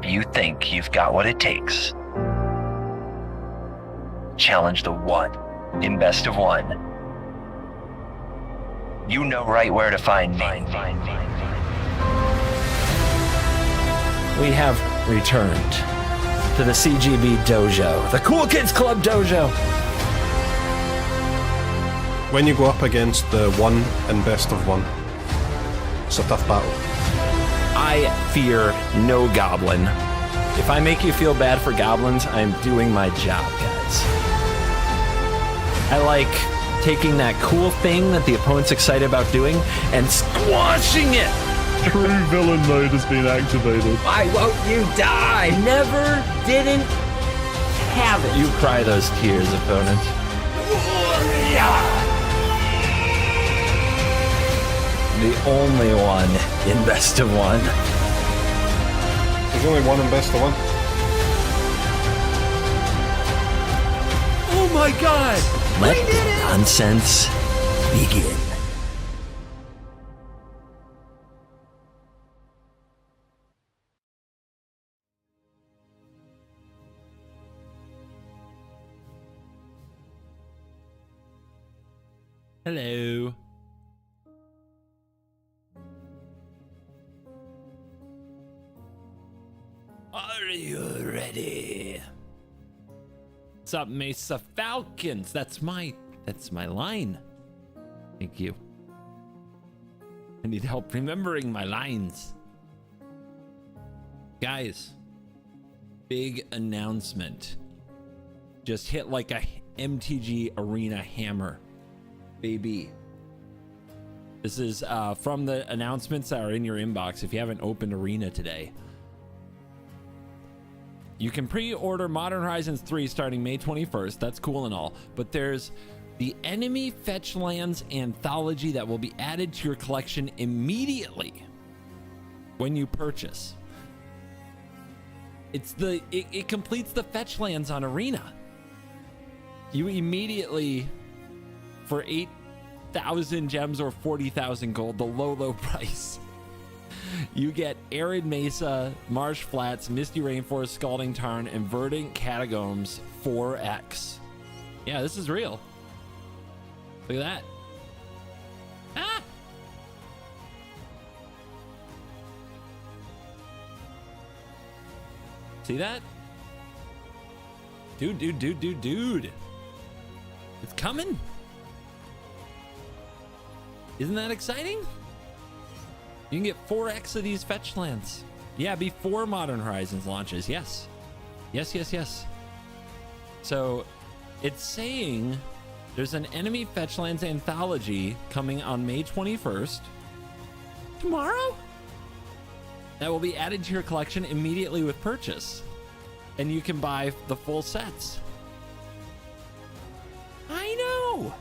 you think you've got what it takes, challenge the one in best of one. You know right where to find me. We have returned to the CGB Dojo, the Cool Kids Club Dojo. When you go up against the one in best of one, it's a tough battle. I fear no goblin. If I make you feel bad for goblins, I'm doing my job, guys. I like taking that cool thing that the opponent's excited about doing and squashing it. True villain mode has been activated. Why won't you die? Never didn't have it. You cry those tears, opponent. The only one in best of one. There's only one in best of one. Oh my god! Let the nonsense begin. Hello. Are you ready? What's up, Mesa Falcons? That's my line. Thank you. I need help remembering my lines. Guys, big announcement. Just hit like a MTG arena hammer, baby. This is from the announcements that are in your inbox. If you haven't opened Arena today, you can pre-order Modern Horizons 3 starting May 21st. That's cool and all. But there's the Enemy Fetch Lands Anthology that will be added to your collection immediately when you purchase. It completes the Fetch Lands on Arena. You immediately, for 8,000 gems or 40,000 gold, the low price, you get Arid Mesa, Marsh Flats, Misty Rainforest, Scalding Tarn, and Verdant Catacombs 4X. Yeah, this is real. Look at that. Ah! See that? Dude. It's coming. Isn't that exciting? You can get 4x of these fetch lands. Yeah, before Modern Horizons launches. Yes. So it's saying there's an Enemy Fetch Lands Anthology coming on May 21st. Tomorrow? That will be added to your collection immediately with purchase. And you can buy the full sets. I know.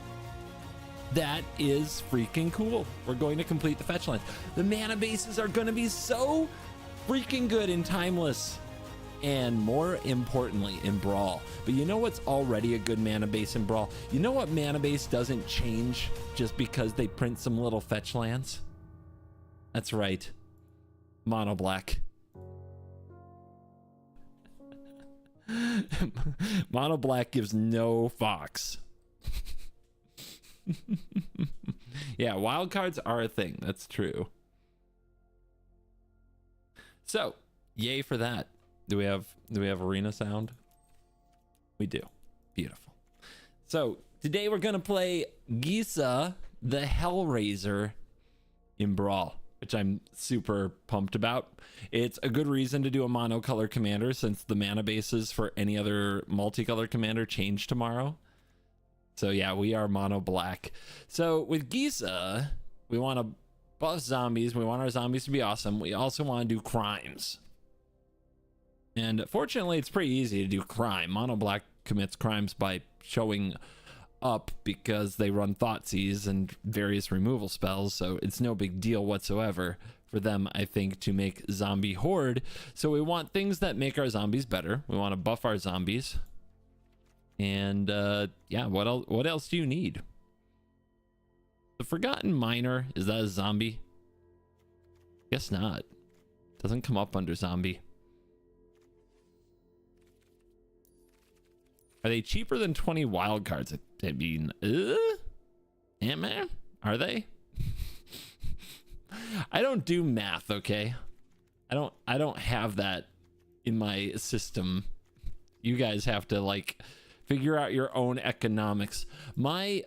That is freaking cool. We're going to complete the fetch lines. The mana bases are going to be so freaking good in Timeless, and more importantly in Brawl. But you know what's already a good mana base in Brawl? You know what mana base doesn't change just because they print some little fetch lands? That's right. Mono black. Mono black gives no fox. Yeah, wildcards are a thing. That's true. So, yay for that. Do we have arena sound? We do. Beautiful. So, today we're going to play Gisa, the Hellraiser in Brawl, which I'm super pumped about. It's a good reason to do a monocolor commander since the mana bases for any other multicolor commander change tomorrow. So yeah, we are mono black. So with Gisa, we want to buff zombies. We want our zombies to be awesome. We also want to do crimes. And fortunately, it's pretty easy to do crime. Mono black commits crimes by showing up because they run Thoughtseize and various removal spells. So it's no big deal whatsoever for them, I think, to make zombie horde. So we want things that make our zombies better. We want to buff our zombies. And yeah, what else do you need? The Forgotten Miner, is that a zombie? Guess not. Doesn't come up under zombie. Are they cheaper than 20 wild cards? I mean, Ant-Man? Are they? I don't do math, okay? I don't have that in my system. You guys have to like figure out your own economics. My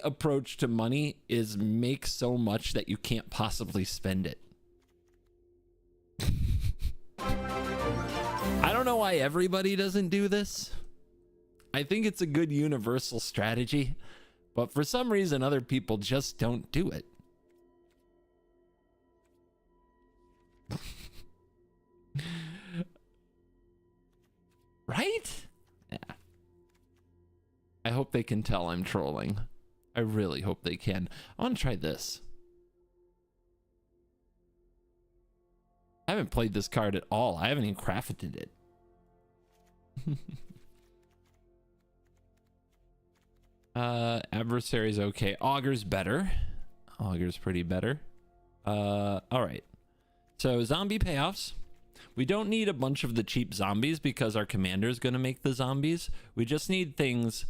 approach to money is make so much that you can't possibly spend it. I don't know why everybody doesn't do this. I think it's a good universal strategy, but for some reason other people just don't do it. Right? Yeah. I hope they can tell I'm trolling. I really hope they can. I want to try this. I haven't played this card at all. I haven't even crafted it. Adversary's okay. Augur's better. Augur's pretty better. All right. So zombie payoffs. We don't need a bunch of the cheap zombies because our commander is going to make the zombies. We just need things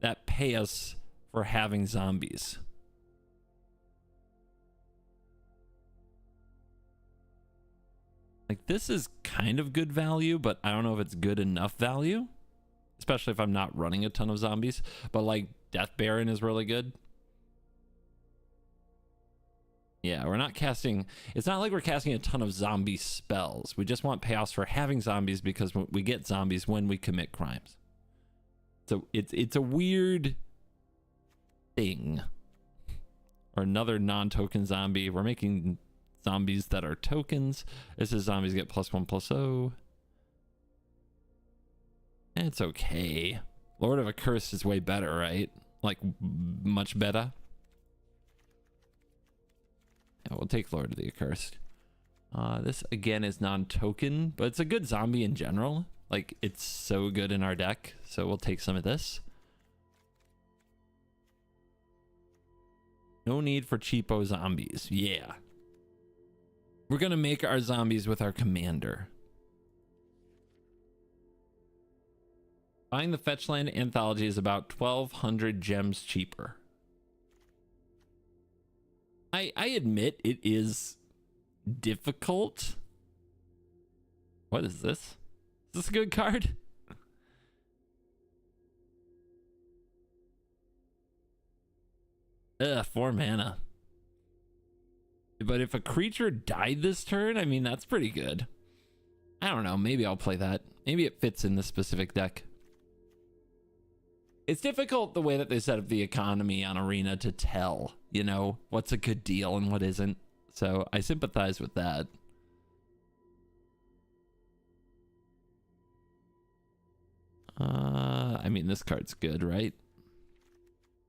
that pay us for having zombies. Like, this is kind of good value, but I don't know if it's good enough value, especially if I'm not running a ton of zombies. But like Death Baron is really good. Yeah, we're not casting, it's not like we're casting a ton of zombie spells. We just want payoffs for having zombies because we get zombies when we commit crimes. So it's a weird thing. Or another non-token zombie. We're making zombies that are tokens. This is zombies get +1/+0. It's okay. Lord of a Curse is way better, right? Like, much better. Yeah, we'll take Lord of the Accursed. This again is non-token, but it's a good zombie in general. Like, it's so good in our deck, so we'll take some of this. No need for cheapo zombies. Yeah. We're gonna make our zombies with our commander. Buying the Fetchland Anthology is about 1,200 gems cheaper. I admit it is difficult. What is this? Is this a good card? Ugh, 4 mana. But if a creature died this turn, I mean, that's pretty good. I don't know. Maybe I'll play that. Maybe it fits in this specific deck. It's difficult the way that they set up the economy on Arena to tell, you know, what's a good deal and what isn't. So I sympathize with that. I mean, this card's good, right?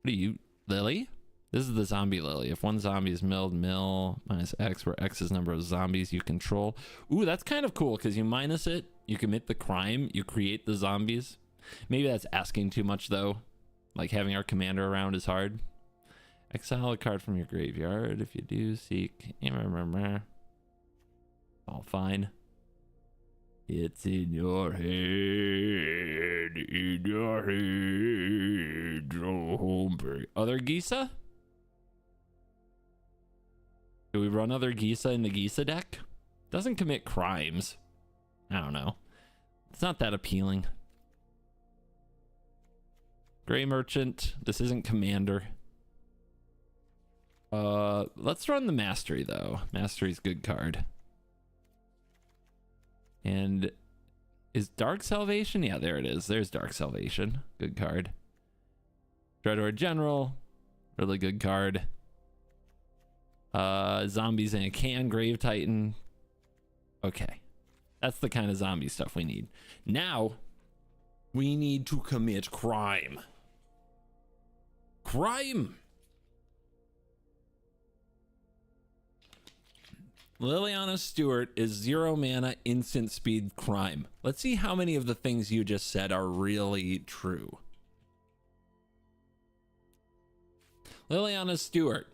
What are you, Lily? This is the zombie Lily. If one zombie is milled, mill minus X, where X is number of zombies you control. Ooh, that's kind of cool because you minus it, you commit the crime, you create the zombies. Maybe that's asking too much though. Like having our commander around is hard. Exile a card from your graveyard. If you do, seek. All fine. It's in your head. In your head. Other Gisa? Do we run other Gisa in the Gisa deck? Doesn't commit crimes. I don't know. It's not that appealing. Gray Merchant. This isn't Commander. Let's run the Mastery though. Mastery's a good card. And is Dark Salvation? Yeah, there it is. There's Dark Salvation. Good card. Dreadlord General. Really good card. Zombies in a can. Grave Titan. Okay. That's the kind of zombie stuff we need. Now, we need to commit crime. Crime! Liliana Stewart is 0 mana, instant speed crime. Let's see how many of the things you just said are really true. Liliana Stewart.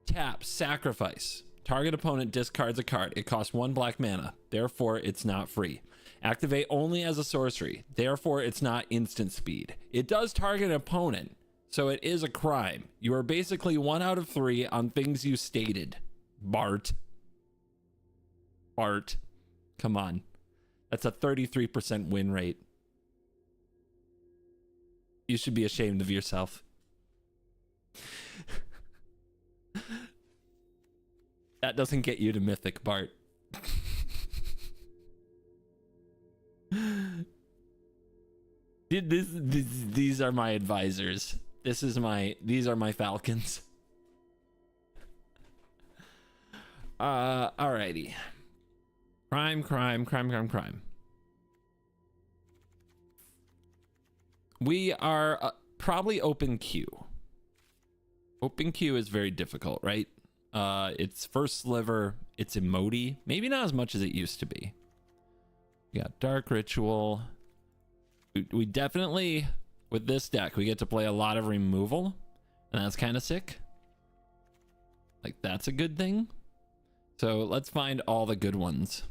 Tap, sacrifice. Target opponent discards a card. It costs 1 black mana. Therefore, it's not free. Activate only as a sorcery. Therefore, it's not instant speed. It does target an opponent, so it is a crime. You are basically 1 out of 3 on things you stated. Bart. Bart. Come on. That's a 33% win rate. You should be ashamed of yourself. That doesn't get you to Mythic, Bart. These are my advisors. These are my falcons. Alrighty. Crime. We are probably open queue. Open queue is very difficult, right? It's first sliver, it's emoti, maybe not as much as it used to be. We got Dark Ritual. We definitely, with this deck, we get to play a lot of removal, and that's kind of sick. Like, that's a good thing. So let's find all the good ones.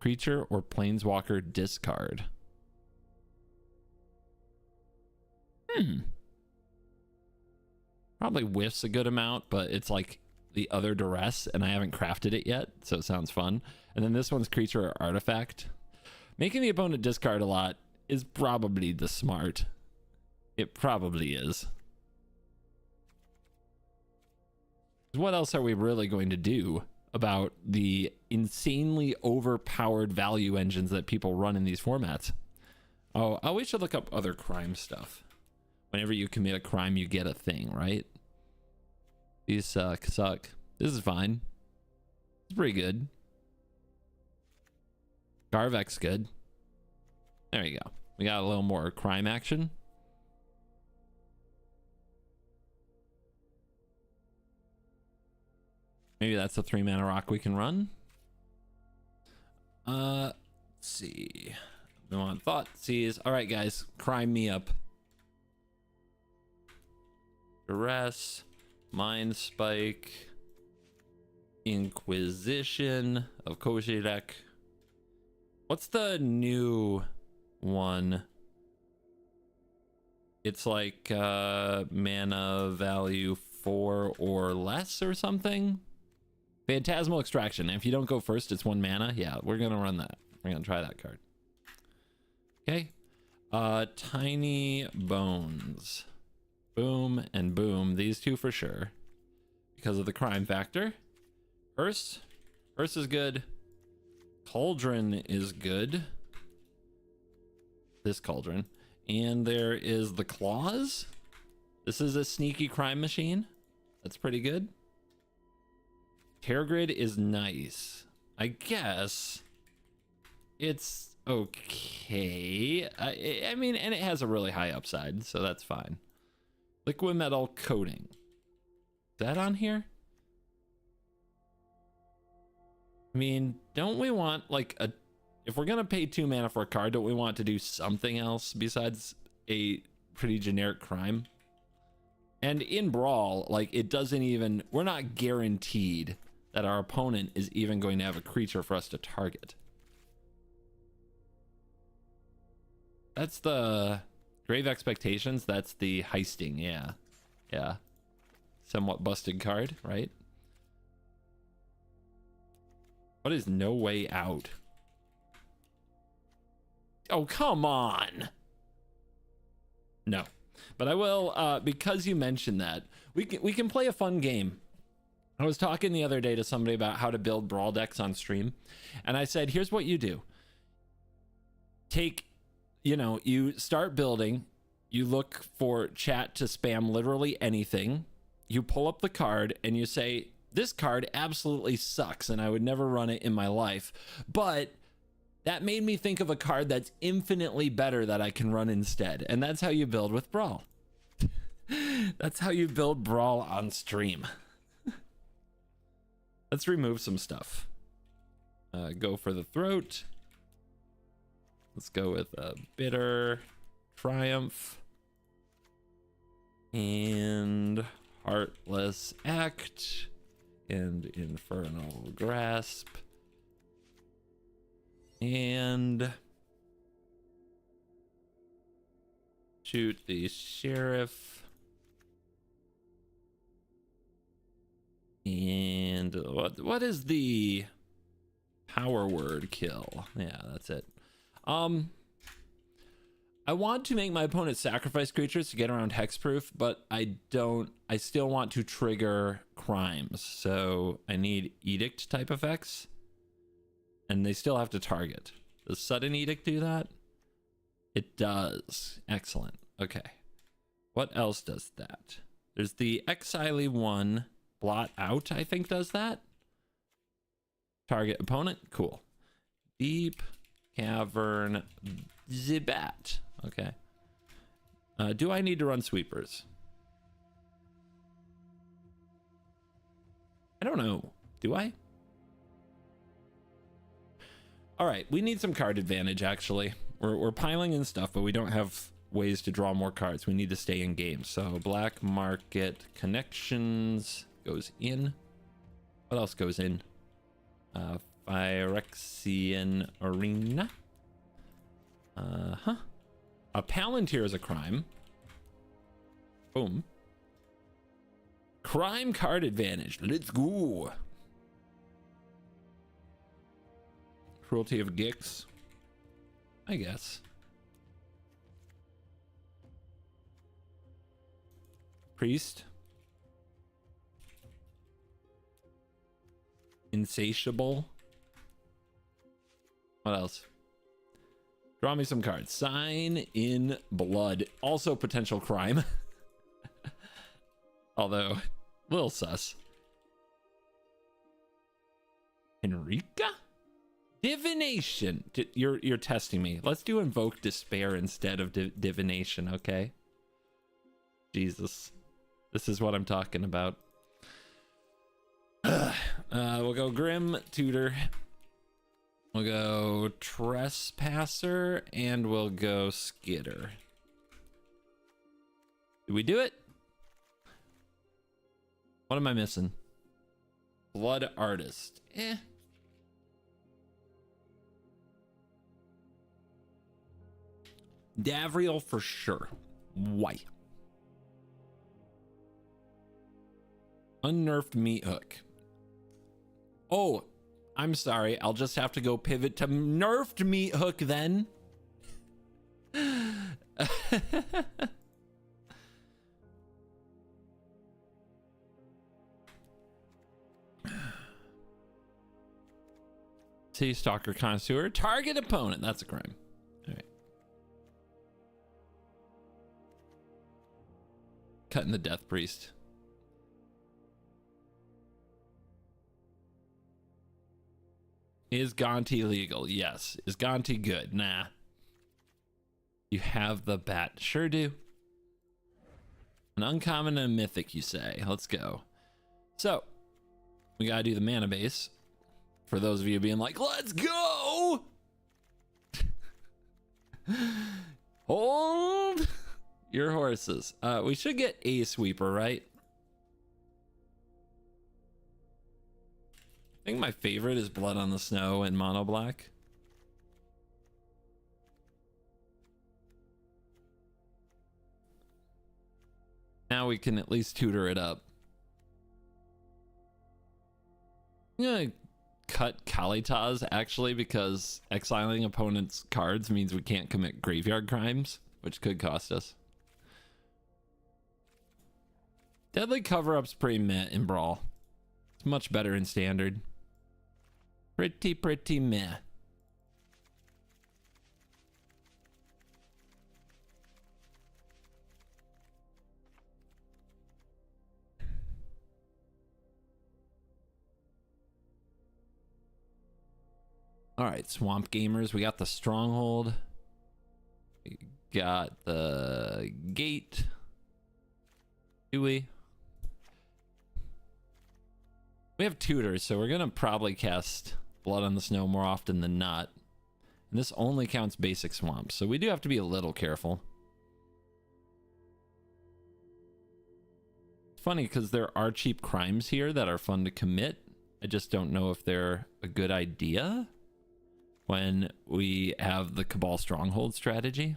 Creature or Planeswalker discard. Probably whiffs a good amount, but it's like the other duress, and I haven't crafted it yet, so it sounds fun. And then this one's creature or artifact. Making the opponent discard a lot is probably the smart. It probably is. What else are we really going to do about the insanely overpowered value engines that people run in these formats? Oh, we should look up other crime stuff. Whenever you commit a crime, you get a thing, right? These suck. This is fine. It's pretty good. Garvek's good. There you go. We got a little more crime action. Maybe that's a 3-mana rock we can run. Let's see. We want Thoughtseize. All right, guys, crime me up. Duress, Mind Spike, Inquisition of Kozhirek. What's the new one? It's like mana value 4 or less or something. Phantasmal Extraction. If you don't go first, it's 1 mana. Yeah, we're gonna run that. We're gonna try that card. Okay. Tiny Bones. Boom and boom. These two for sure. Because of the crime factor. Hearse is good. Cauldron is good. This Cauldron. And there is the Claws. This is a sneaky crime machine. That's pretty good. Terrorgrid is nice. I guess it's okay. I mean, and it has a really high upside, so that's fine. Liquid Metal Coating. Is that on here? I mean, don't we want like a... If we're gonna pay 2 mana for a card, don't we want to do something else besides a pretty generic crime? And in Brawl, like, it doesn't even... We're not guaranteed that our opponent is even going to have a creature for us to target. That's the Grave Expectations. That's the heisting. Yeah. Somewhat busted card, right? What is No Way Out? Oh, come on. No. But I will, because you mentioned that, we can play a fun game. I was talking the other day to somebody about how to build Brawl decks on stream, and I said, here's what you do. You start building, you look for chat to spam literally anything, you pull up the card, and you say, this card absolutely sucks, and I would never run it in my life, but that made me think of a card that's infinitely better that I can run instead, and that's how you build with Brawl. That's how you build Brawl on stream. Let's remove some stuff. Go for the Throat. Let's go with Bitter, Triumph, and Heartless Act. and Infernal Grasp. And shoot the sheriff. And what is the power word kill? Yeah, that's it. I want to make my opponent sacrifice creatures to get around hexproof, but I still want to trigger crimes. So I need edict type effects. And they still have to target. Does sudden edict do that? It does. Excellent. Okay. What else does that? There's the Exile one, blot out, I think does that. Target opponent. Cool. Deep Cavern Zibat. Okay. Do I need to run sweepers? I don't know. Do I? All right, we need some card advantage, actually. We're piling in stuff, but we don't have ways to draw more cards. We need to stay in game. So Black Market Connections goes in. What else goes in? Phyrexian Arena. A Palantir is a crime. Boom. Crime card advantage. Let's go. Cruelty of Gix, I guess. Priest. Insatiable. What else? Draw me some cards. Sign in Blood. Also potential crime. Although, a little sus. Enrica? Divination. You're testing me. Let's do Invoke Despair instead of Divination, okay? Jesus. This is what I'm talking about. We'll go Grim Tutor. We'll go Trespasser, and we'll go Skitter. Did we do it? What am I missing? Blood Artist. Davriel for sure. Why? Unnerfed Meat Hook. Oh, I'm sorry. I'll just have to go pivot to nerfed Meat Hook then. City Stalker Connoisseur. Target opponent. That's a crime. All right. Cutting the Death Priest. Is Gonti legal? Yes. Is Gonti good? Nah. You have the bat. Sure do. An uncommon and a mythic, you say. Let's go. So, we gotta do the mana base. For those of you being like, let's go! Hold your horses. We should get a sweeper, right? I think my favorite is Blood on the Snow and Mono Black. Now we can at least tutor it up. I'm gonna cut Kalitas actually because exiling opponents' cards means we can't commit graveyard crimes, which could cost us. Deadly Cover-Up's pretty meh in Brawl. It's much better in Standard. Pretty meh. All right, Swamp Gamers, we got the Stronghold. We got the Gate. Do we? We have tutors, so we're gonna probably cast Blood on the Snow more often than not. And this only counts basic swamps, so we do have to be a little careful. funny because there are cheap crimes here that are fun to commit. I just don't know if they're a good idea when we have the Cabal Stronghold strategy.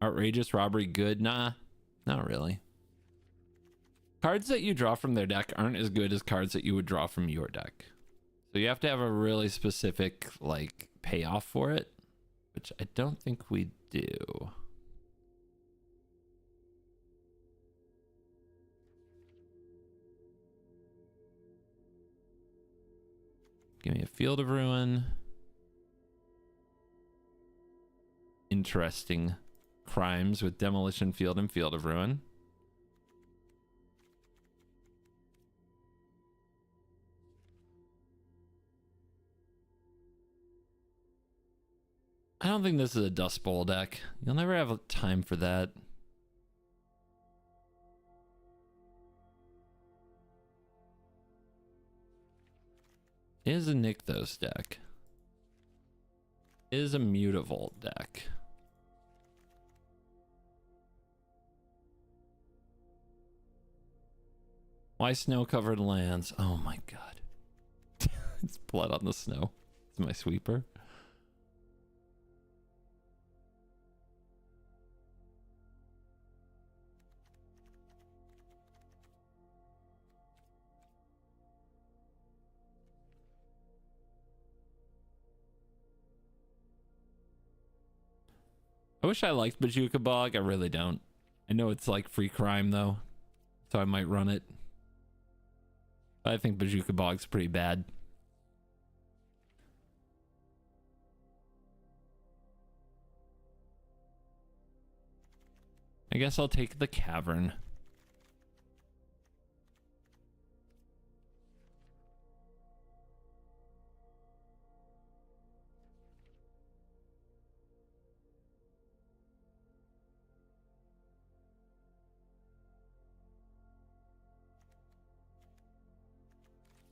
Outrageous robbery good? Nah, not really. Cards that you draw from their deck aren't as good as cards that you would draw from your deck. So you have to have a really specific like payoff for it, which I don't think we do. Give me a Field of Ruin. Interesting crimes with Demolition Field and Field of Ruin. I don't think this is a Dust Bowl deck. You'll never have time for that. Is a Nykthos deck. Is a Mutavault deck. Why snow-covered lands? Oh my god. It's blood on the snow. It's my sweeper. I wish I liked Bajuka Bog. I really don't. I know it's like free crime though, so I might run it. I think Bajuka Bog's pretty bad. I guess I'll take the Cavern.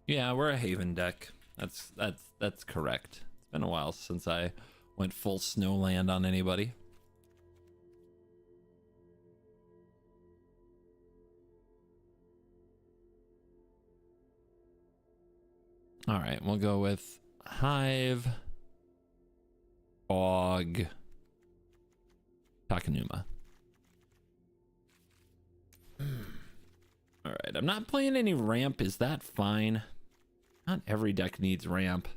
Yeah, we're a Haven deck. That's correct. It's been a while since I went full Snowland on anybody. All right, we'll go with Hive, Bog, Takanuma. All right, I'm not playing any ramp. Is that fine? Not every deck needs ramp.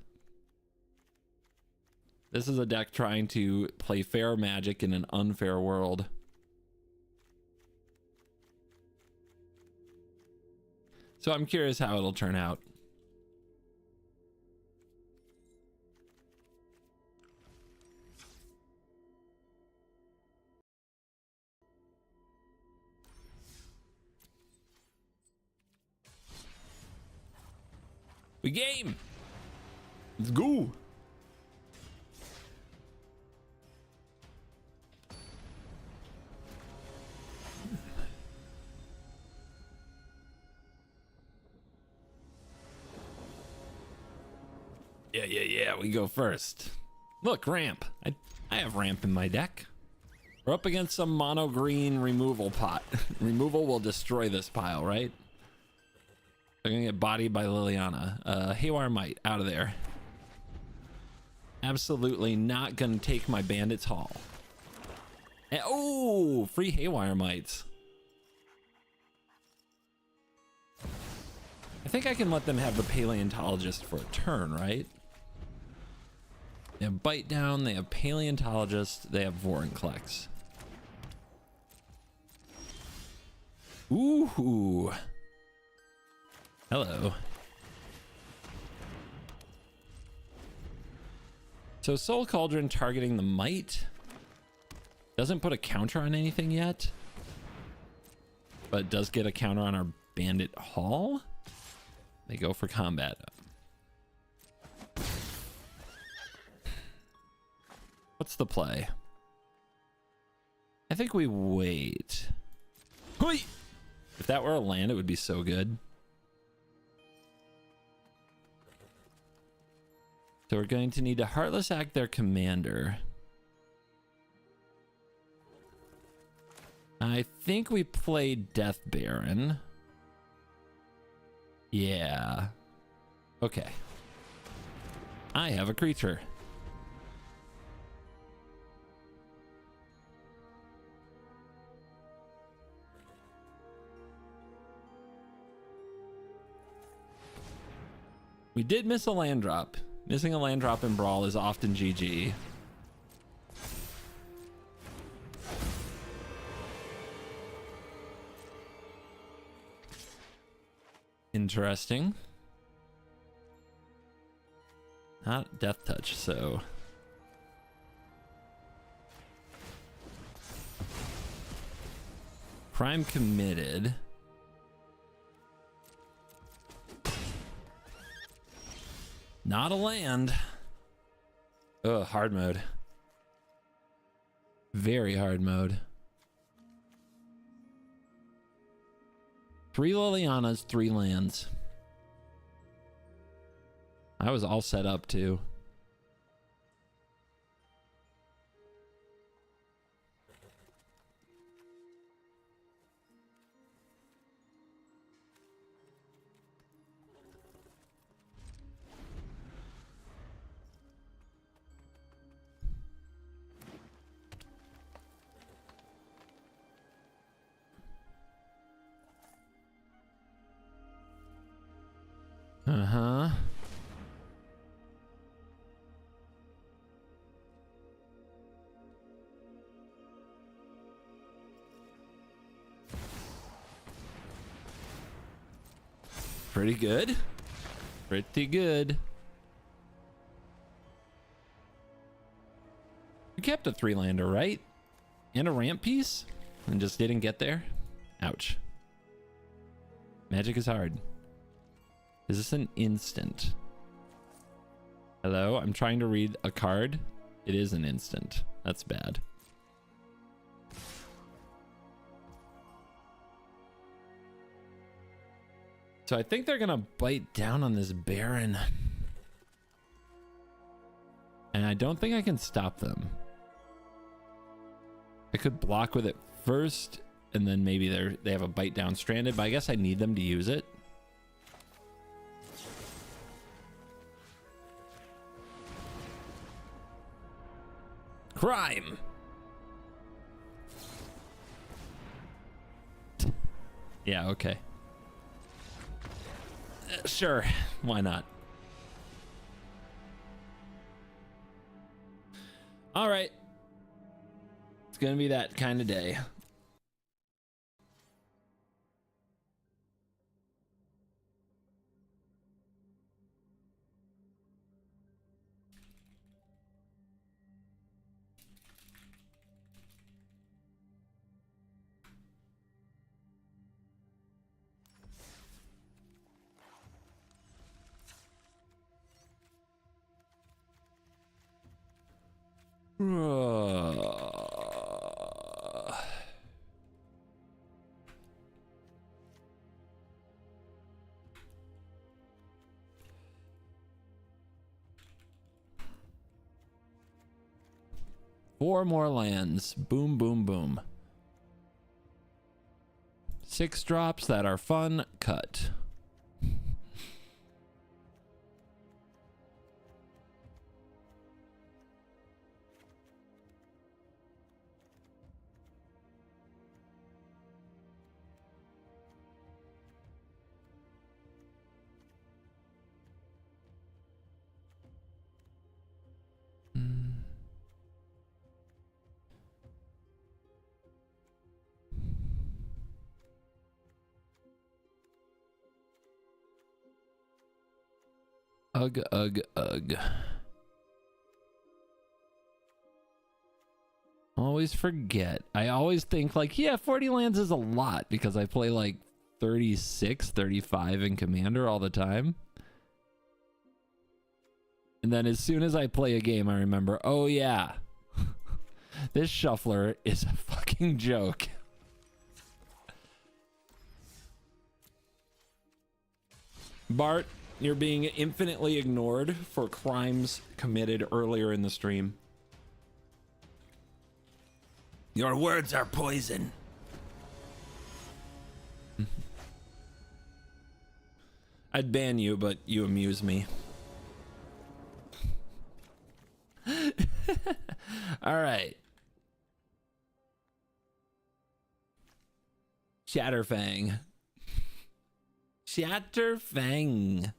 This is a deck trying to play fair Magic in an unfair world. So I'm curious how it'll turn out. We game. Let's go. Yeah, we go first. Look, ramp. I have ramp in my deck. We're up against some mono green removal pot. Removal will destroy this pile, right? They're gonna get bodied by Liliana. Haywire Might, out of there. Absolutely not gonna take my Bandit's Hall. And, oh, free Haywire Mites. I think I can let them have the Paleontologist for a turn, right? They have Bite Down, they have Paleontologist, they have Vorinclex. Ooh. Hello. So Soul Cauldron targeting the Might. Doesn't put a counter on anything yet. But does get a counter on our Bandit Hall. They go for combat. What's the play? I think we wait. Hui! If that were a land, it would be so good. So we're going to need to Heartless Act their commander. I think we played Death Baron. Yeah. Okay. I have a creature. We did miss a land drop. Missing a land drop in Brawl is often GG. Interesting. Not Death Touch, so... Crime committed. Not a land. Ugh, hard mode. Very hard mode. 3 Lilianas, 3 lands. I was all set up too. Uh-huh. Pretty good. Pretty good. We kept a 3-lander, right? And a ramp piece? And just didn't get there? Ouch. Magic is hard. Is this an instant? Hello? I'm trying to read a card. It is an instant. That's bad. So I think they're gonna bite down on this Baron. And I don't think I can stop them. I could block with it first, and then maybe they have a bite down stranded, but I guess I need them to use it. Crime. Yeah, okay. Sure, why not? All right. It's gonna be that kind of day. Four more lands. Boom, boom, boom. 6 drops that are fun. Cut. Ugh, ugh, ugh. Always forget. I always think like, yeah, 40 lands is a lot because I play like 36, 35 in Commander all the time. And then as soon as I play a game, I remember, oh yeah, this shuffler is a fucking joke. Bart, you're being infinitely ignored for crimes committed earlier in the stream. Your words are poison. I'd ban you, but you amuse me. All right. Shatterfang. Shatterfang.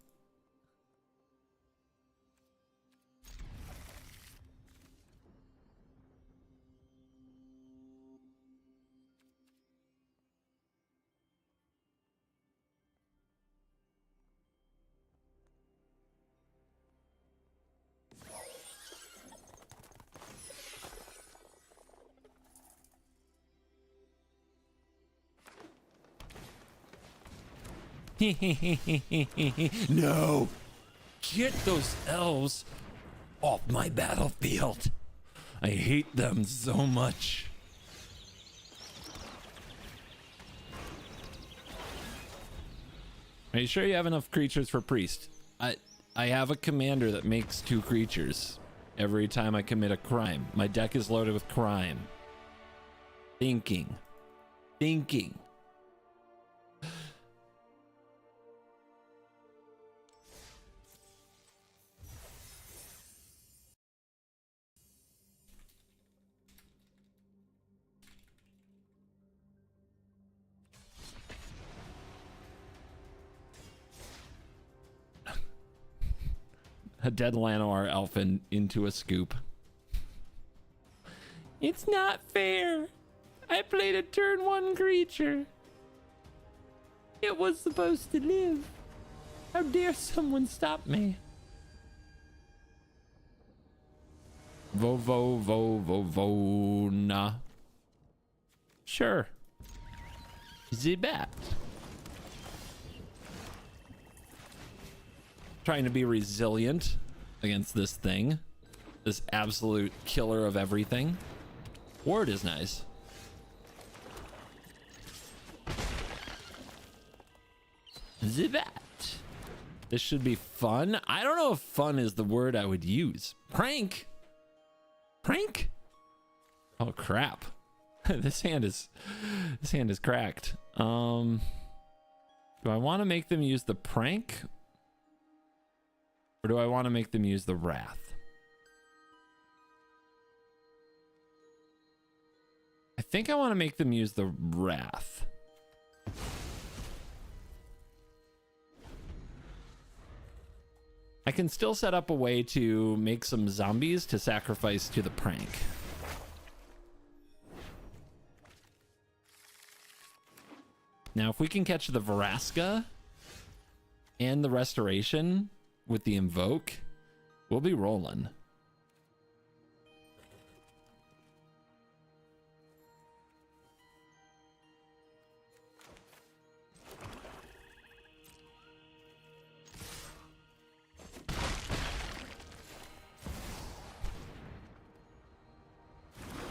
No! Get those elves off my battlefield. I hate them so much. Are you sure you have enough creatures for priest? I have a commander that makes 2 creatures every time I commit a crime. My deck is loaded with crime. Thinking. A dead Llanowar elfin into a scoop. It's not fair. I played a turn 1 creature. It was supposed to live. How dare someone stop me? Nah. Sure. The bat. Trying to be resilient against this thing. This absolute killer of everything. Ward is nice. The bat. This should be fun. I don't know if fun is the word I would use. Prank. Prank? Oh crap. This hand is cracked. Do I want to make them use the prank? Or do I want to make them use the wrath? I think I want to make them use the wrath. I can still set up a way to make some zombies to sacrifice to the prank. Now, if we can catch the Vraska and the Restoration with the Invoke, we'll be rolling.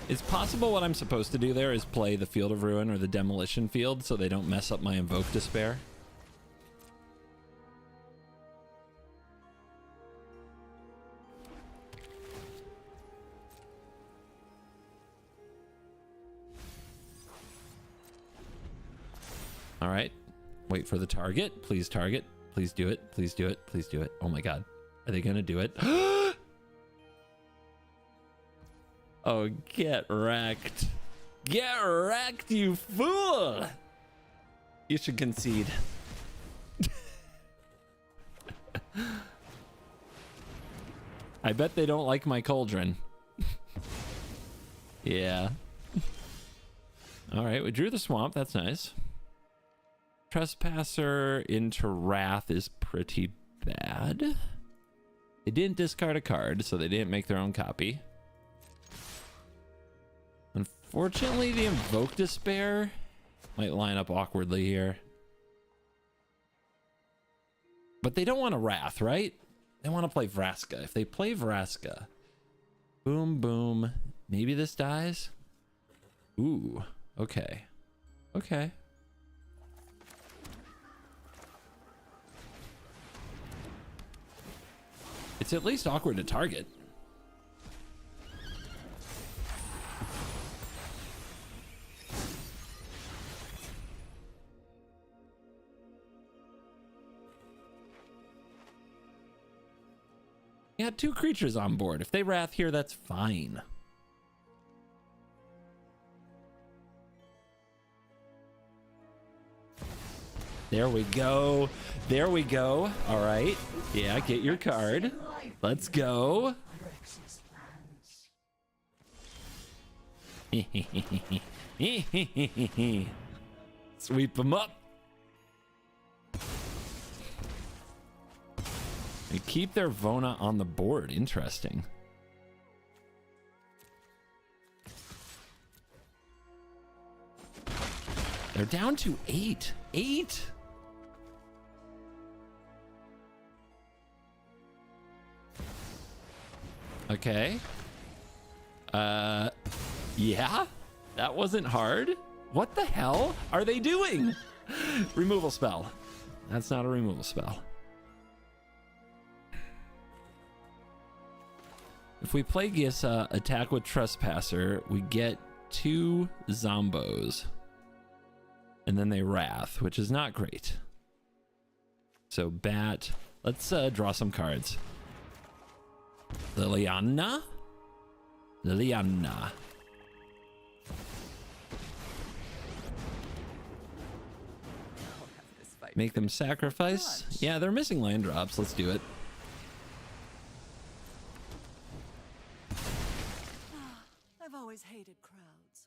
It's possible what I'm supposed to do there is play the Field of Ruin or the Demolition Field so they don't mess up my Invoke Despair. All right, wait for the target. Please target. Please do it. Please do it. Please do it. Oh my God. Are they gonna do it? Oh, get wrecked. Get wrecked, you fool. You should concede. I bet they don't like my cauldron. Yeah. All right, we drew the swamp. That's nice. Trespasser into Wrath is pretty bad. They didn't discard a card, so they didn't make their own copy. Unfortunately, the Invoke Despair might line up awkwardly here. But they don't want a Wrath, right? They want to play Vraska. If they play Vraska, boom, boom. Maybe this dies? Ooh, okay. Okay. It's at least awkward to target. You got 2 creatures on board. If they wrath here, that's fine. There we go. There we go. All right. Yeah, get your card. Let's go. Sweep them up. They keep their Vona on the board. Interesting. They're down to 8. 8? Okay. Yeah, that wasn't hard. What the hell are they doing? Removal spell. That's not a removal spell. If we play Gisa, attack with Trespasser, we get 2 Zombos. And then they Wrath, which is not great. So Bat. Let's draw some cards. Liliana. Liliana. Make them sacrifice. Yeah, they're missing land drops. Let's do it. I've always hated crowds.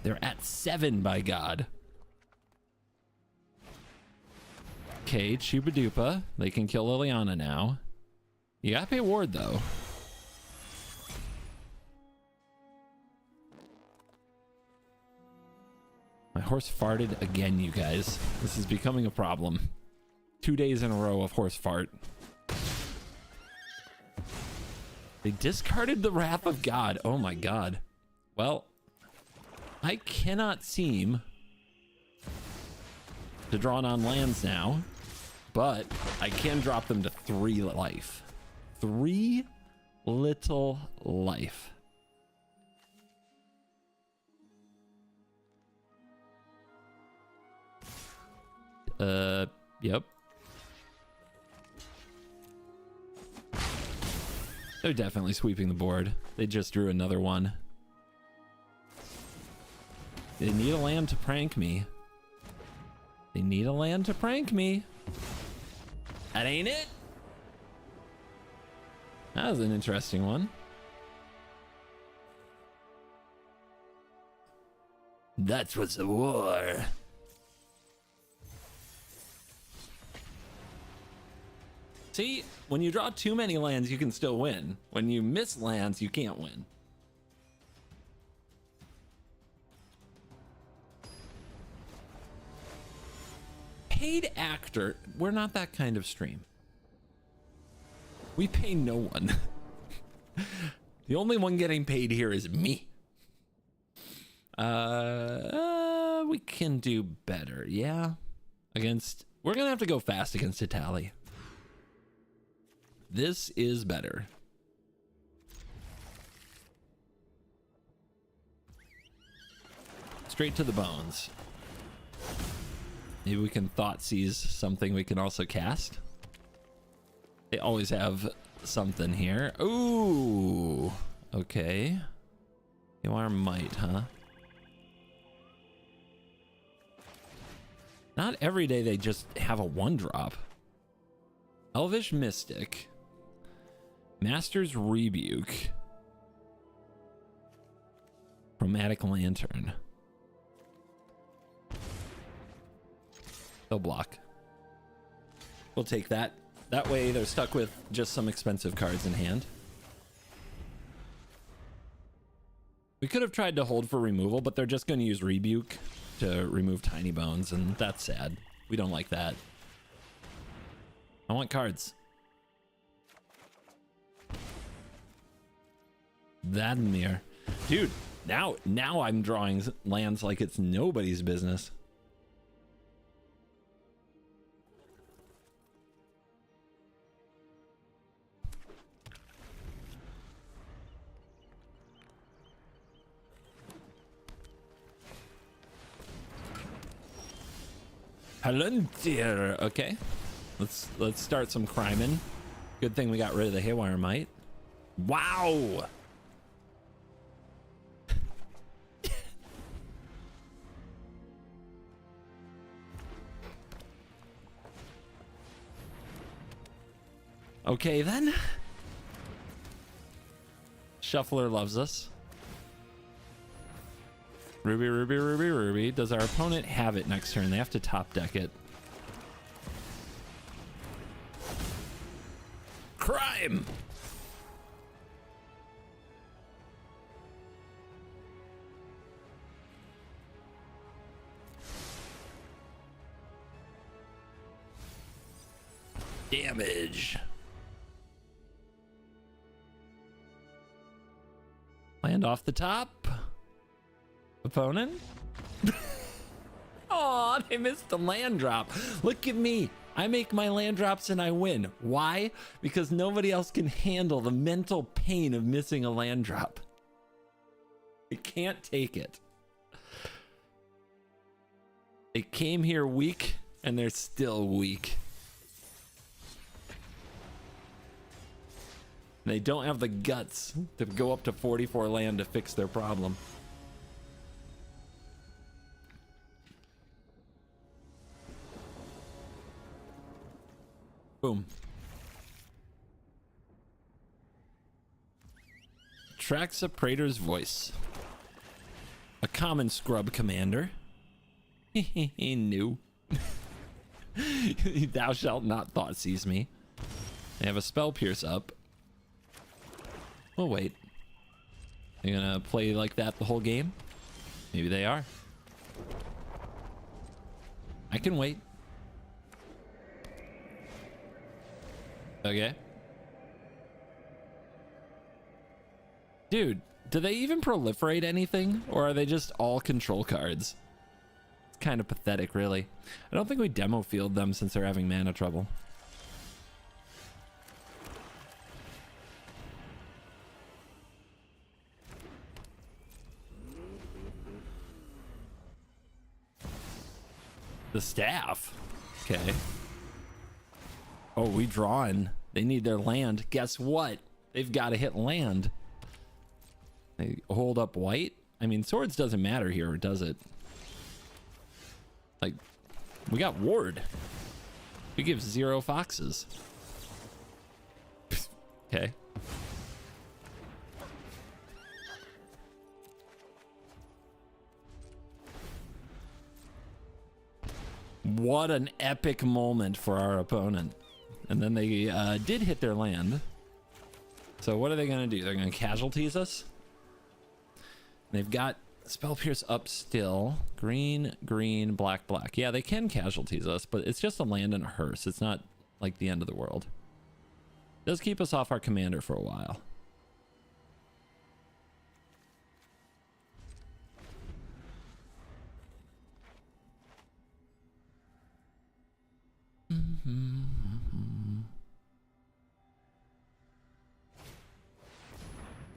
They're at 7, by God. Okay, Chupa Dupa. They can kill Liliana now. You gotta pay ward, though. My horse farted again, you guys. This is becoming a problem. 2 days in a row of horse fart. They discarded the Wrath of God. Oh my God. Well, I cannot seem to draw on lands now, but I can drop them to 3 life. 3 little life. Yep. They're definitely sweeping the board. They just drew another one. They need a land to prank me. They need a land to prank me. That ain't it. That was an interesting one. That's what's the war. See, when you draw too many lands, you can still win. When you miss lands, you can't win. Paid actor. We're not that kind of stream. We pay no one. The only one getting paid here is me. We can do better. Yeah. We're gonna have to go fast against Italy. This is better. Straight to the bones. Maybe we can thought seize something we can also cast. They always have something here. Ooh. Okay. You are might, huh? Not every day they just have a 1-drop. Elvish Mystic. Master's Rebuke. Chromatic Lantern. They'll block. We'll take that. That way they're stuck with just some expensive cards in hand. We could have tried to hold for removal, but they're just going to use Rebuke to remove Tiny Bones, and that's sad. We don't like that. I want cards. Vladimir. Dude, now I'm drawing lands like it's nobody's business. Palantir, okay. Let's start some criming. Good thing we got rid of the Haywire Mite. Wow. Okay then. Shuffler loves us. Ruby, Ruby, Ruby, Ruby. Does our opponent have it next turn? They have to top deck it. Crime! Damage. Land off the top. Opponent. Oh, they missed the land drop. Look at me. I make my land drops and I win. Why? Because nobody else can handle the mental pain of missing a land drop. They can't take it. They came here weak and they're still weak. They don't have the guts to go up to 44 land to fix their problem. Boom. Tracks a Praetor's voice. A common scrub commander. New. Thou shalt not thought seize me. They have a spell pierce up. We'll wait. They're gonna play like that the whole game? Maybe they are. I can wait. Okay. Dude, do they even proliferate anything? Or are they just all control cards? It's kind of pathetic, really. I don't think we demo field them since they're having mana trouble. The staff. Okay. Oh, we drawing. They need their land. Guess what? They've got to hit land. They hold up white. I mean, swords doesn't matter here, does it? Like, we got ward. We give 0 foxes. Okay. What an epic moment for our opponent. And then they did hit their land. So what are they going to do? They're going to casualties us? They've got spell pierce up still. Green, green, black, black. Yeah, they can casualties us, but it's just a land and a hearse. It's not like the end of the world. It does keep us off our commander for a while.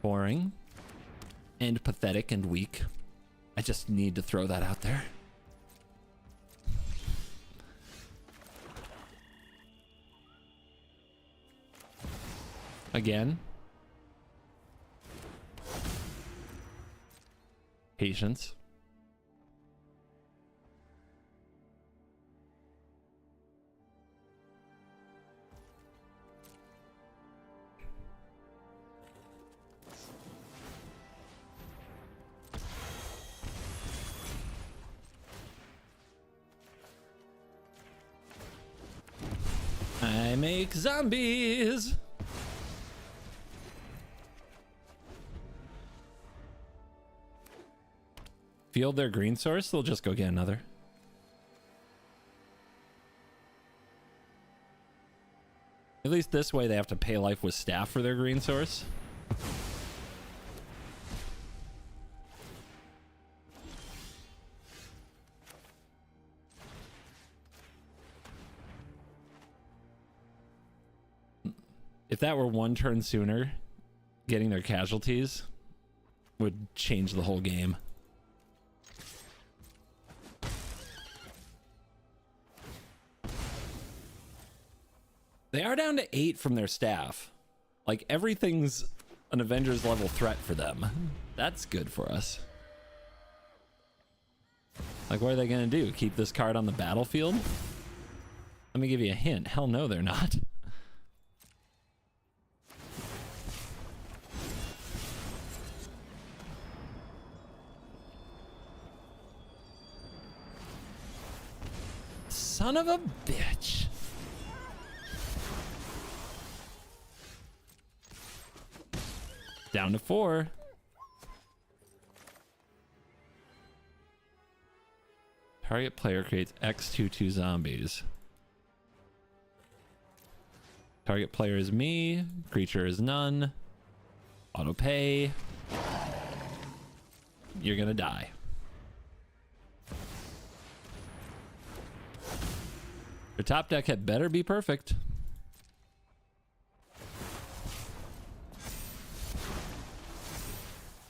Boring and pathetic and weak. I just need to throw that out there. Again. Patience. I make zombies. Field their green source, they'll just go get another. At least this way they have to pay life with staff for their green source. If that were one turn sooner, getting their casualties would change the whole game. They are down to 8 from their staff. Like, everything's an Avengers level threat for them. That's good for us. Like, what are they gonna do? Keep this card on the battlefield? Let me give you a hint. Hell no, they're not. Son of a bitch. Down to 4. Target player creates X22 zombies. Target player is me. Creature is none. Auto pay. You're gonna die. Your top deck had better be perfect.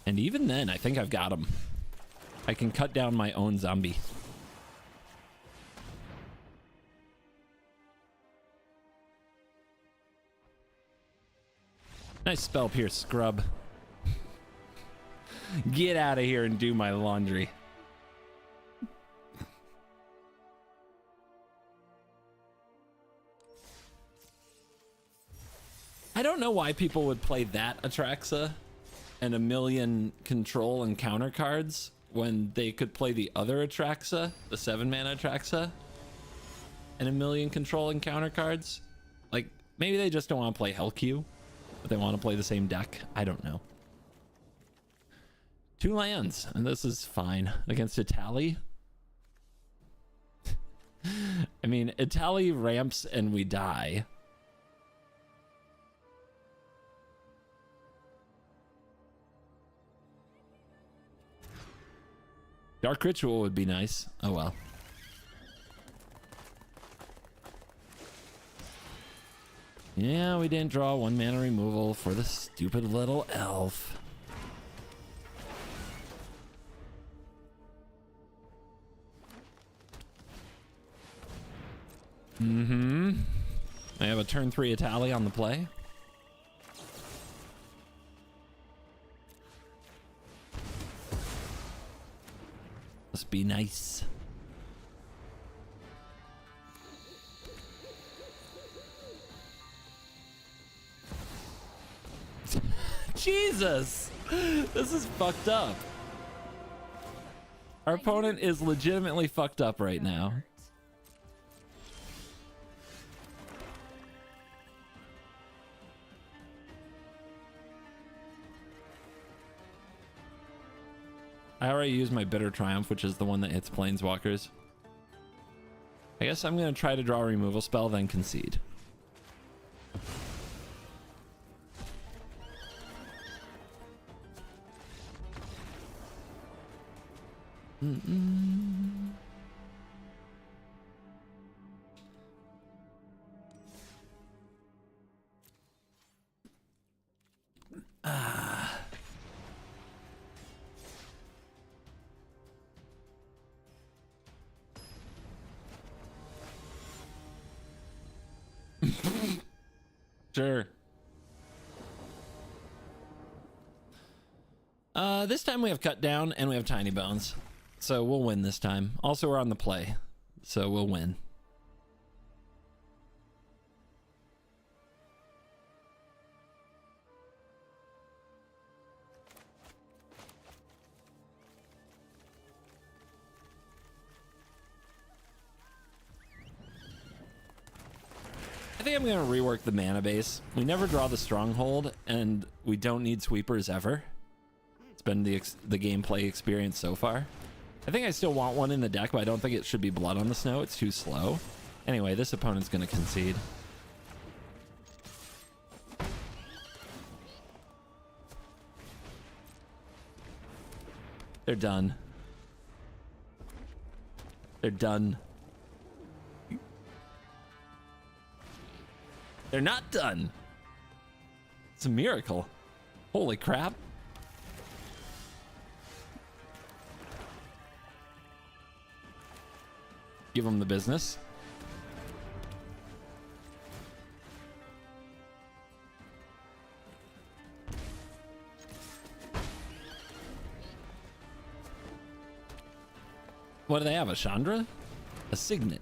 And even then, I think I've got him. I can cut down my own zombie. Nice spell pierce, scrub. Get out of here and do my laundry. I don't know why people would play that Atraxa and a million control and counter cards when they could play the other Atraxa, the 7-mana Atraxa, and a million control and counter cards. Like, maybe they just don't want to play Hellq, but they want to play the same deck. I don't know. 2 lands, and this is fine against Itali. I mean, Itali ramps and we die. Dark Ritual would be nice. Oh well. Yeah, we didn't draw 1 mana removal for the stupid little elf. I have a turn 3 Itali on the play. Must be nice. Jesus! This is fucked up. Our opponent is legitimately fucked up right now. I already used my Bitter Triumph, which is the one that hits Planeswalkers. I guess I'm going to try to draw a removal spell, then concede. Sure. This time we have Cut Down and we have Tiny Bones. So we'll win this time. Also, we're on the play. So we'll win. I think I'm going to rework the mana base. We never draw the Stronghold, and we don't need sweepers ever. It's been the gameplay experience so far. I think I still want one in the deck, but I don't think it should be Blood on the Snow. It's too slow. Anyway, this opponent's going to concede. They're done. They're done. They're not done. It's a miracle. Holy crap. Give them the business. What do they have? A Chandra? A Signet?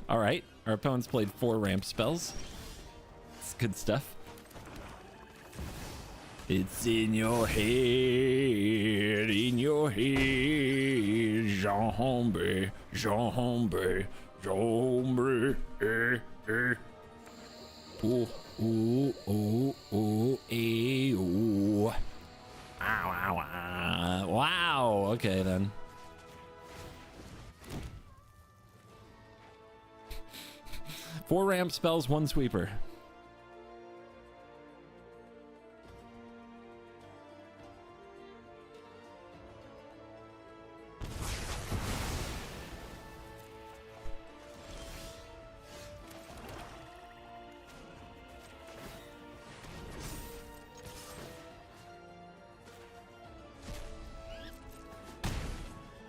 All right. Our opponents played 4 ramp spells. It's good stuff. It's in your head, zombie, zombie, zombie. Ooh, ooh, ooh, ooh, ooh. Wow, wow, wow. Wow. Okay, then. Four ramp spells, 1 sweeper.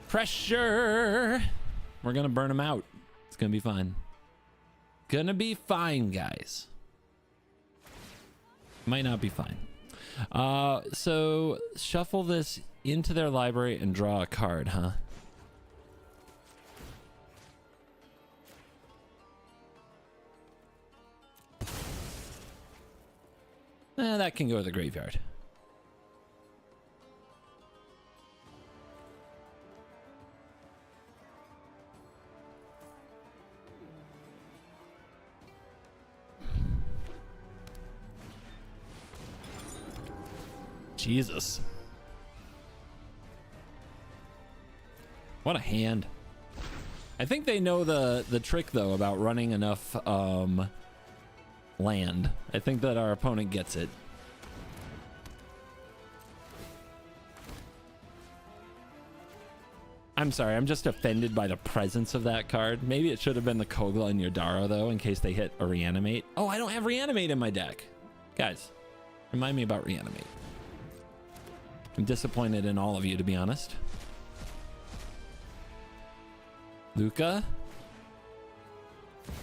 Pressure. We're gonna burn them out. It's gonna be fine. Gonna be fine, guys. Might not be fine. So shuffle this into their library and draw a card, huh? That can go to the graveyard. Jesus. What a hand. I think they know the trick though about running enough land. I think that our opponent gets it. I'm sorry, I'm just offended by the presence of that card. Maybe it should have been the Kogla and Yodaro though, in case they hit a Reanimate. Oh, I don't have Reanimate in my deck. Guys, remind me about Reanimate. I'm disappointed in all of you, to be honest. Luca.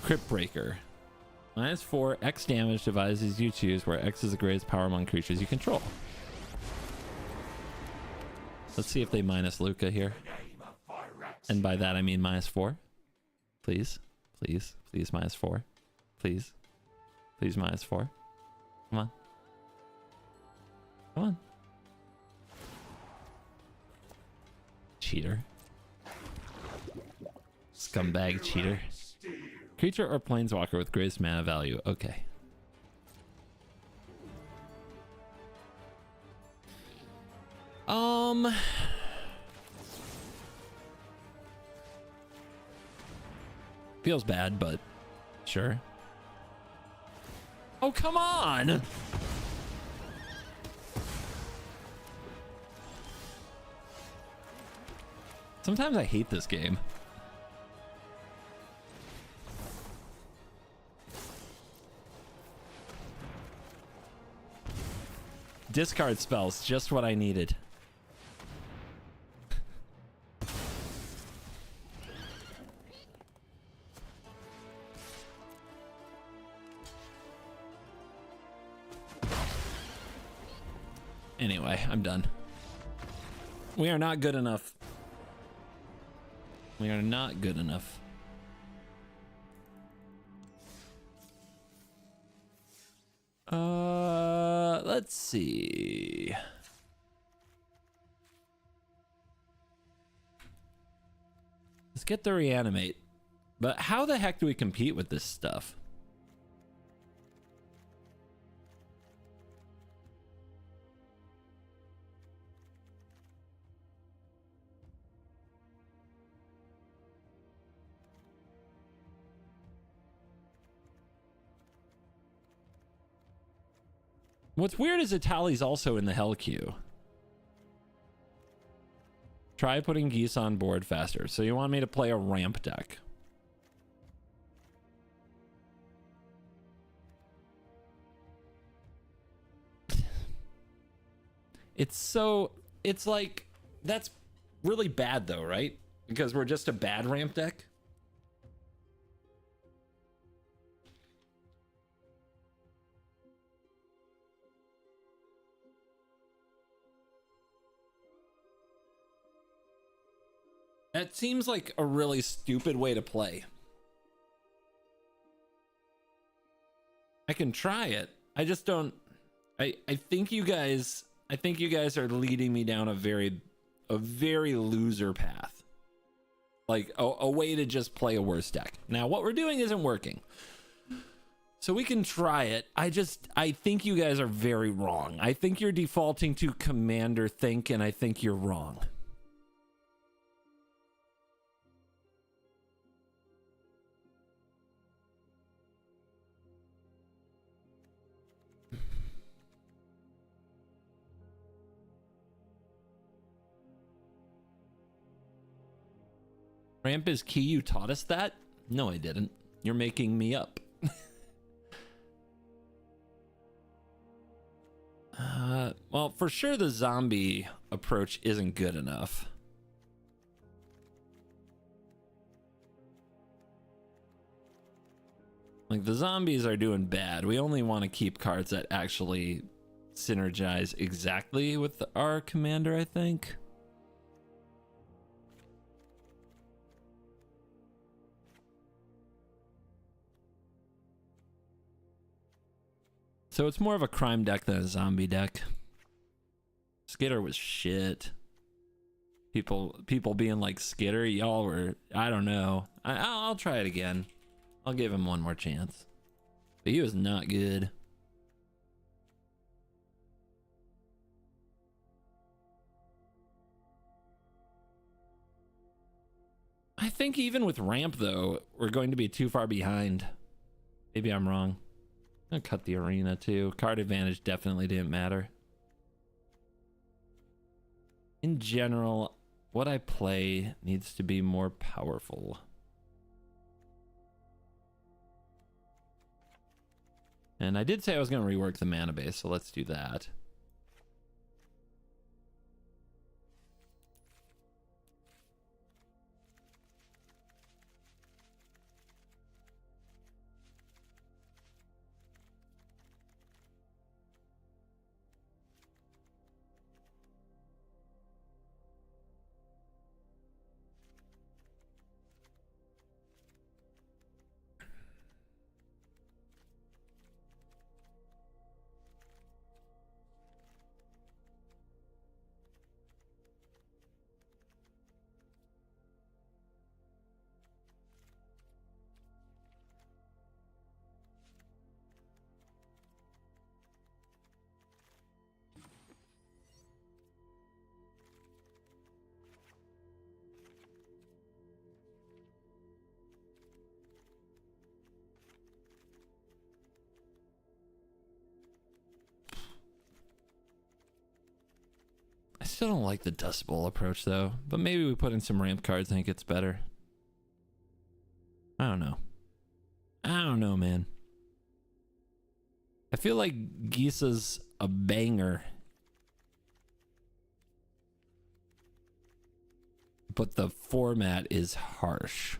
Crypt Breaker. -4, X damage divides as you choose, where X is the greatest power among creatures you control. Let's see if they minus Luca here. And by that I mean -4. Please. Please. Please -4. Please. Please -4. Come on. Come on. Cheater. Scumbag cheater. Creature or planeswalker with greatest mana value. Okay. Feels bad, but sure. Oh, come on! Sometimes I hate this game. Discard spells, just what I needed. Anyway, I'm done. We are not good enough. We are not good enough. Let's see. Let's get the Reanimate. But how the heck do we compete with this stuff? What's weird is Itali's also in the hell queue. Try putting Gisa on board faster. So you want me to play a ramp deck? It's like, that's really bad though, right? Because we're just a bad ramp deck. That seems like a really stupid way to play. I can try it. I just don't. I think you guys are leading me down a very loser path. Like a way to just play a worse deck. Now what we're doing isn't working. So we can try it. I think you guys are very wrong. I think you're defaulting to commander think, and I think you're wrong. Ramp is key. You taught us that? No, I didn't. You're making me up. Well, for sure the zombie approach isn't good enough. Like, the zombies are doing bad. We only want to keep cards that actually synergize exactly with our commander, I think. So it's more of a crime deck than a zombie deck. Skitter was shit. People being like, Skitter, y'all were, I don't know. I'll try it again. I'll give him one more chance. But he was not good. I think even with ramp though, we're going to be too far behind. Maybe I'm wrong. I'll cut the arena too. Card advantage definitely didn't matter. In general, what I play needs to be more powerful. And I did say I was going to rework the mana base, so let's do that. I still don't like the Dust Bowl approach though, but maybe we put in some ramp cards and it gets better. I don't know, man. I feel like Gisa's a banger, but the format is harsh.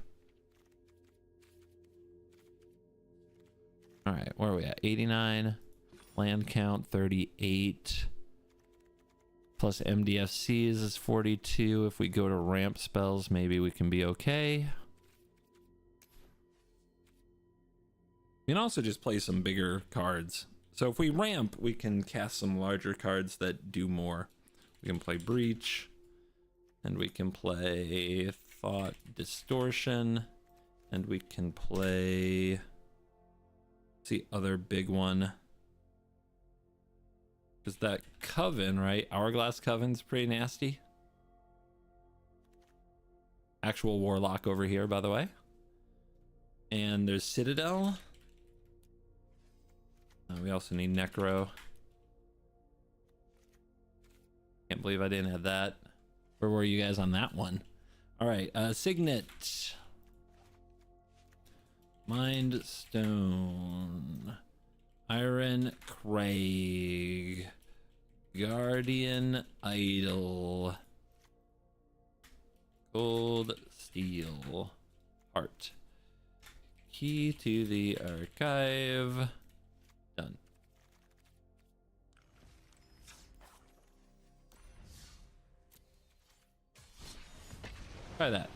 All right, where are we at? 89, land count 38. Plus MDFCs is 42. If we go to ramp spells, maybe we can be okay. We can also just play some bigger cards. So if we ramp, we can cast some larger cards that do more. We can play Breach, and we can play Thought Distortion, and we can play, what's the other big one? Is that Coven, right? Hourglass Coven's pretty nasty. Actual Warlock over here, by the way. And there's Citadel. We also need Necro. Can't believe I didn't have that. Where were you guys on that one? All right, Signet. Mind Stone. Iron Craig. Guardian Idol. Gold Steel. Heart. Key to the archive. Done. Try that.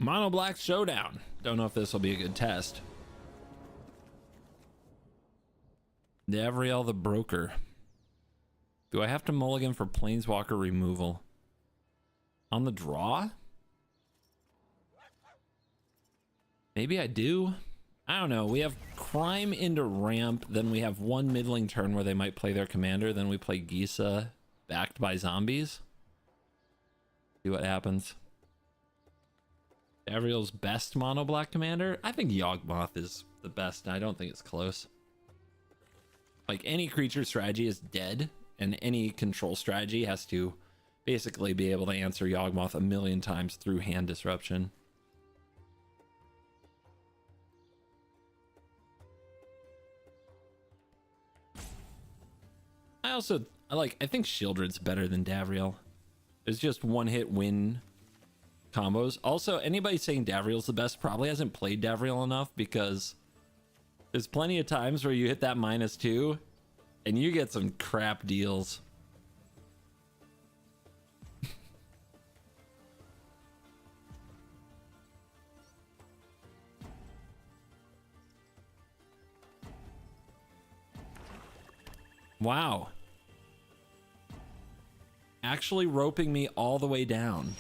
Mono Black Showdown. Don't know if this will be a good test. Davriel the Broker. Do I have to mulligan for Planeswalker removal? On the draw? Maybe I do. I don't know. We have Crime into ramp. Then we have one middling turn where they might play their commander. Then we play Gisa backed by zombies. See what happens. Davriel's best mono black commander? I think Yawgmoth is the best. I don't think it's close. Like, any creature strategy is dead, and any control strategy has to basically be able to answer Yawgmoth a million times through hand disruption. I think Shieldred's better than Davriel. It's just one hit win combos. Also, anybody saying Davriel's the best probably hasn't played Davriel enough, because there's plenty of times where you hit that -2 and you get some crap deals. Wow. Actually roping me all the way down.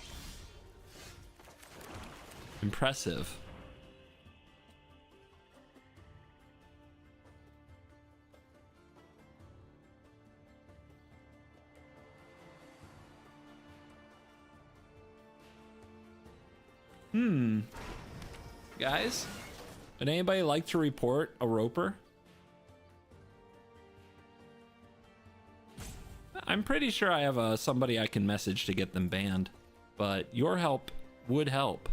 Impressive. Guys, would anybody like to report a roper? I'm pretty sure I have somebody I can message to get them banned, but your help would help.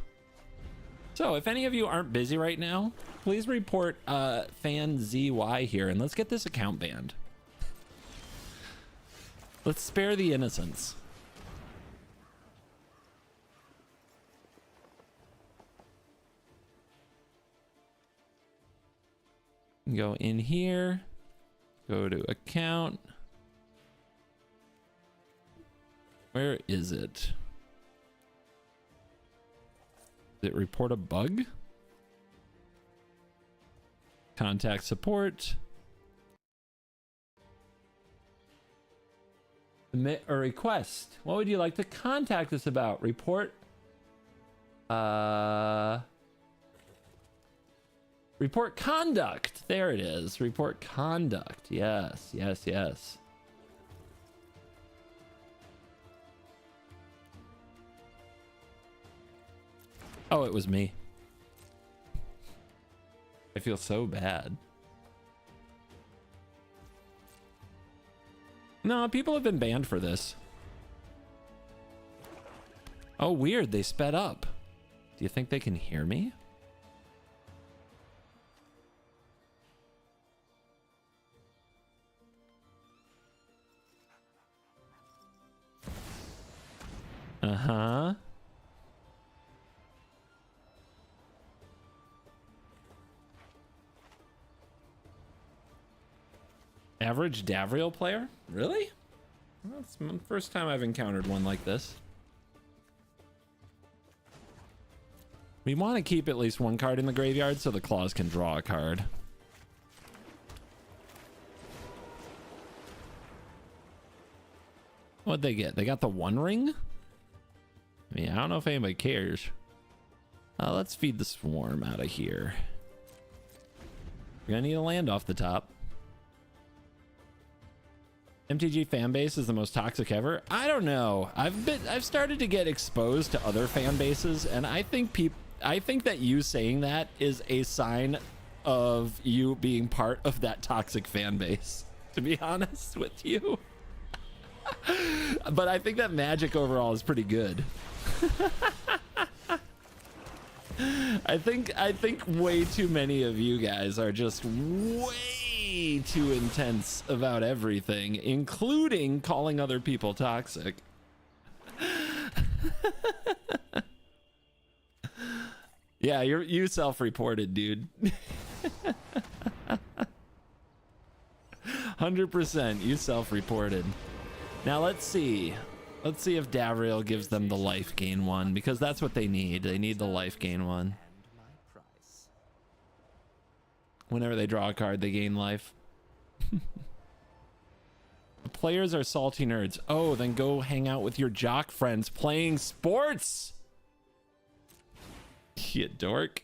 So if any of you aren't busy right now, please report fan ZY here, and let's get this account banned. Let's spare the innocents. Go in here, go to account. Where is it? Did it report a bug? Contact support. Submit a request. What would you like to contact us about? Report. Report conduct. There it is. Report conduct. Yes, yes, yes. Oh, it was me. I feel so bad. No, people have been banned for this. Oh, weird. They sped up. Do you think they can hear me? Uh-huh. Average Davriel player? Really? Well, that's the first time I've encountered one like this. We want to keep at least one card in the graveyard so the claws can draw a card. What'd they get? They got the One Ring? I mean, I don't know if anybody cares. Let's feed the swarm out of here. We're gonna need a land off the top. MTG fan base is the most toxic ever. I don't know. I've started to get exposed to other fan bases, and I think that you saying that is a sign of you being part of that toxic fan base, to be honest with you. But I think that Magic overall is pretty good. I think way too many of you guys are just way too intense about everything, including calling other people toxic. Yeah, you self-reported, dude. 100% you self-reported. Now let's see. Let's see if Davriel gives them the life gain one, because that's what they need. They need the life gain one. Whenever they draw a card, they gain life. The players are salty nerds. Oh, then go hang out with your jock friends playing sports. You dork.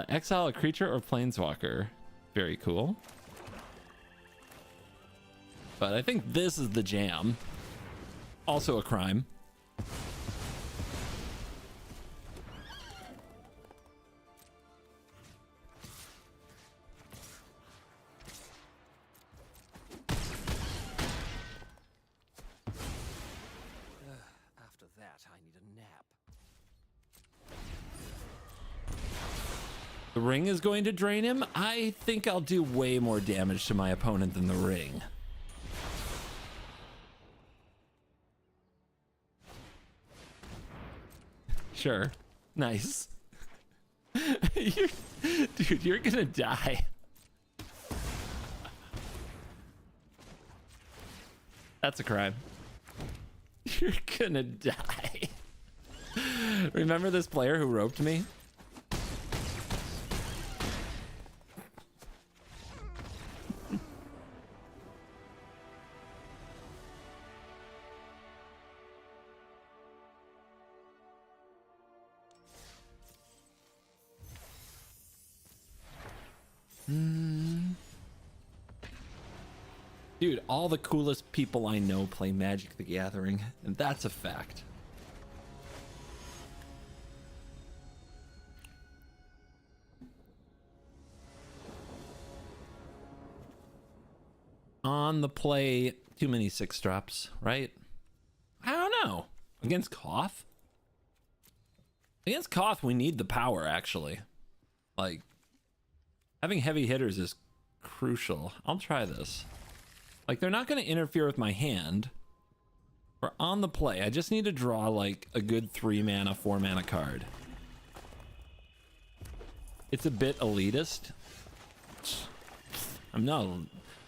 Exile a creature or planeswalker. Very cool. But I think this is the jam. Also a crime. After that, I need a nap. The ring is going to drain him. I think I'll do way more damage to my opponent than the ring. Sure. Nice. Dude, you're gonna die. That's a crime. You're gonna die. Remember this player who roped me? Dude, all the coolest people I know play Magic the Gathering, and that's a fact. On the play, too many 6-drops, right? I don't know. Against Koth? Against Koth, we need the power, actually. Like, having heavy hitters is crucial. I'll try this. Like, they're not going to interfere with my hand. Or on the play, I just need to draw, like, a good 3-mana, 4-mana card. It's a bit elitist. I'm not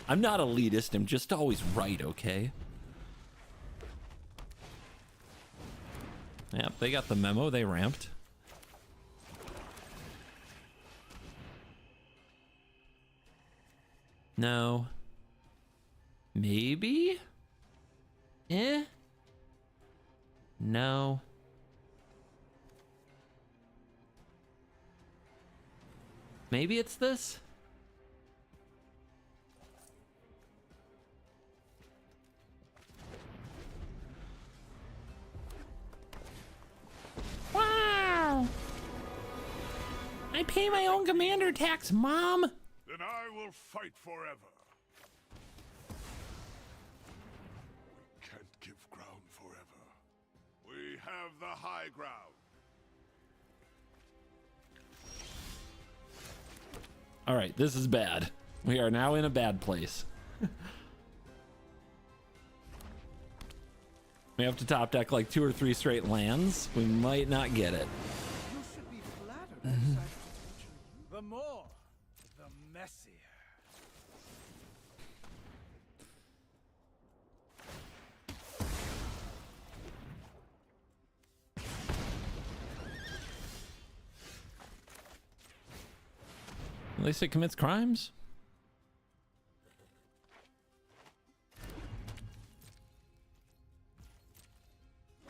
elitist. I'm just always right, okay? Yep, they got the memo. They ramped. No. Maybe? Eh? No. Maybe it's this? Wow! I pay my own commander tax, Mom! Then I will fight forever. We can't give ground forever. We have the high ground. All right, this is bad. We are now in a bad place. We have to top deck like 2 or 3 straight lands. We might not get it. You should be flattered by such attention. The more, the messier. At least it commits crimes.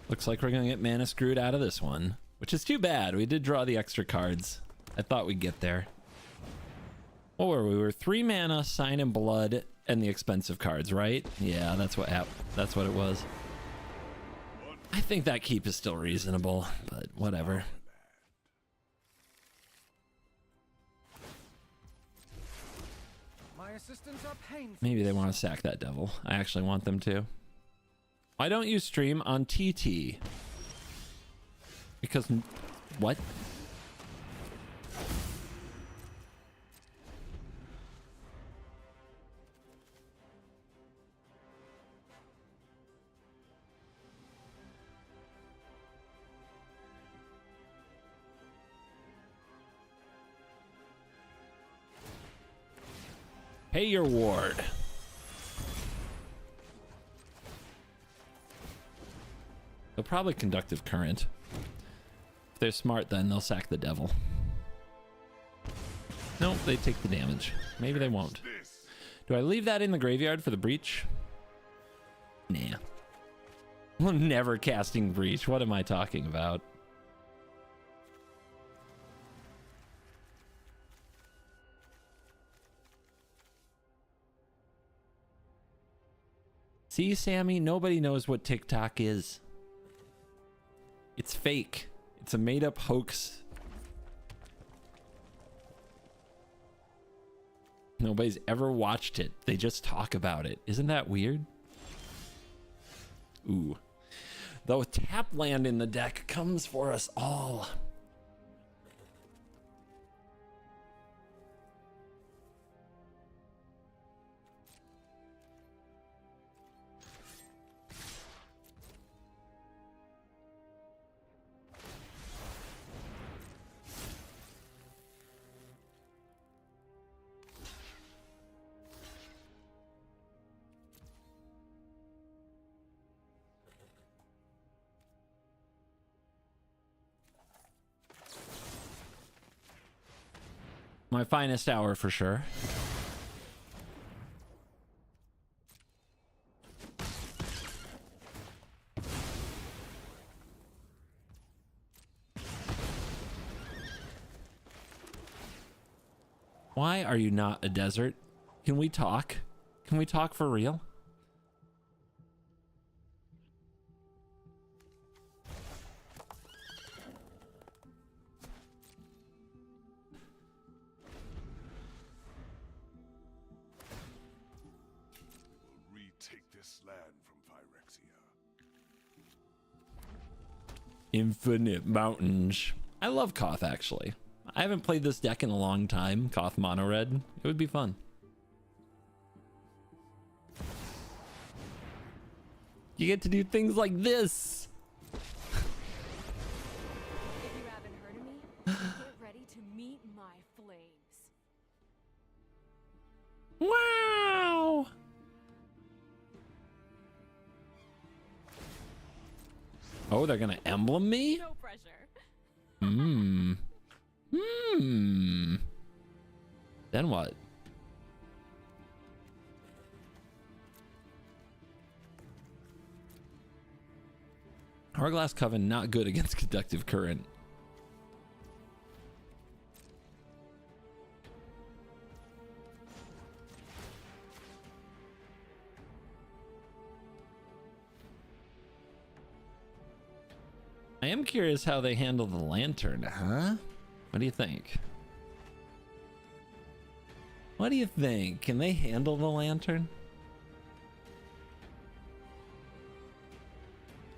Looks like we're gonna get mana screwed out of this one, which is too bad. We did draw the extra cards. I thought we'd get there. What were we? We were 3 mana, Sign in Blood, and the expensive cards, right? Yeah, that's what it was. I think that keep is still reasonable, but whatever. My assistants are painful. Maybe they want to sack that devil. I actually want them to. Why don't you stream on TT? Because what? Pay your ward. They'll probably conductive current. If they're smart, then they'll sack the devil. Nope, they take the damage. Maybe they won't. Do I leave that in the graveyard for the breach? Nah. I'm never casting breach. What am I talking about? See, Sammy, nobody knows what TikTok is. It's fake. It's a made-up hoax. Nobody's ever watched it. They just talk about it. Isn't that weird? Ooh. Though tap land in the deck comes for us all. My finest hour for sure. Why are you not a desert? Can we talk? Can we talk for real? Retake this land from Phyrexia. Infinite mountains. I love Koth, actually. I haven't played this deck in a long time. Koth mono red. It would be fun. You get to do things like this. If you haven't heard of me, get ready to meet my flames. Wow. Oh, they're gonna emblem me? No pressure. Then what? Hourglass Coven not good against conductive current. I am curious how they handle the lantern, huh? What do you think? What do you think? Can they handle the lantern?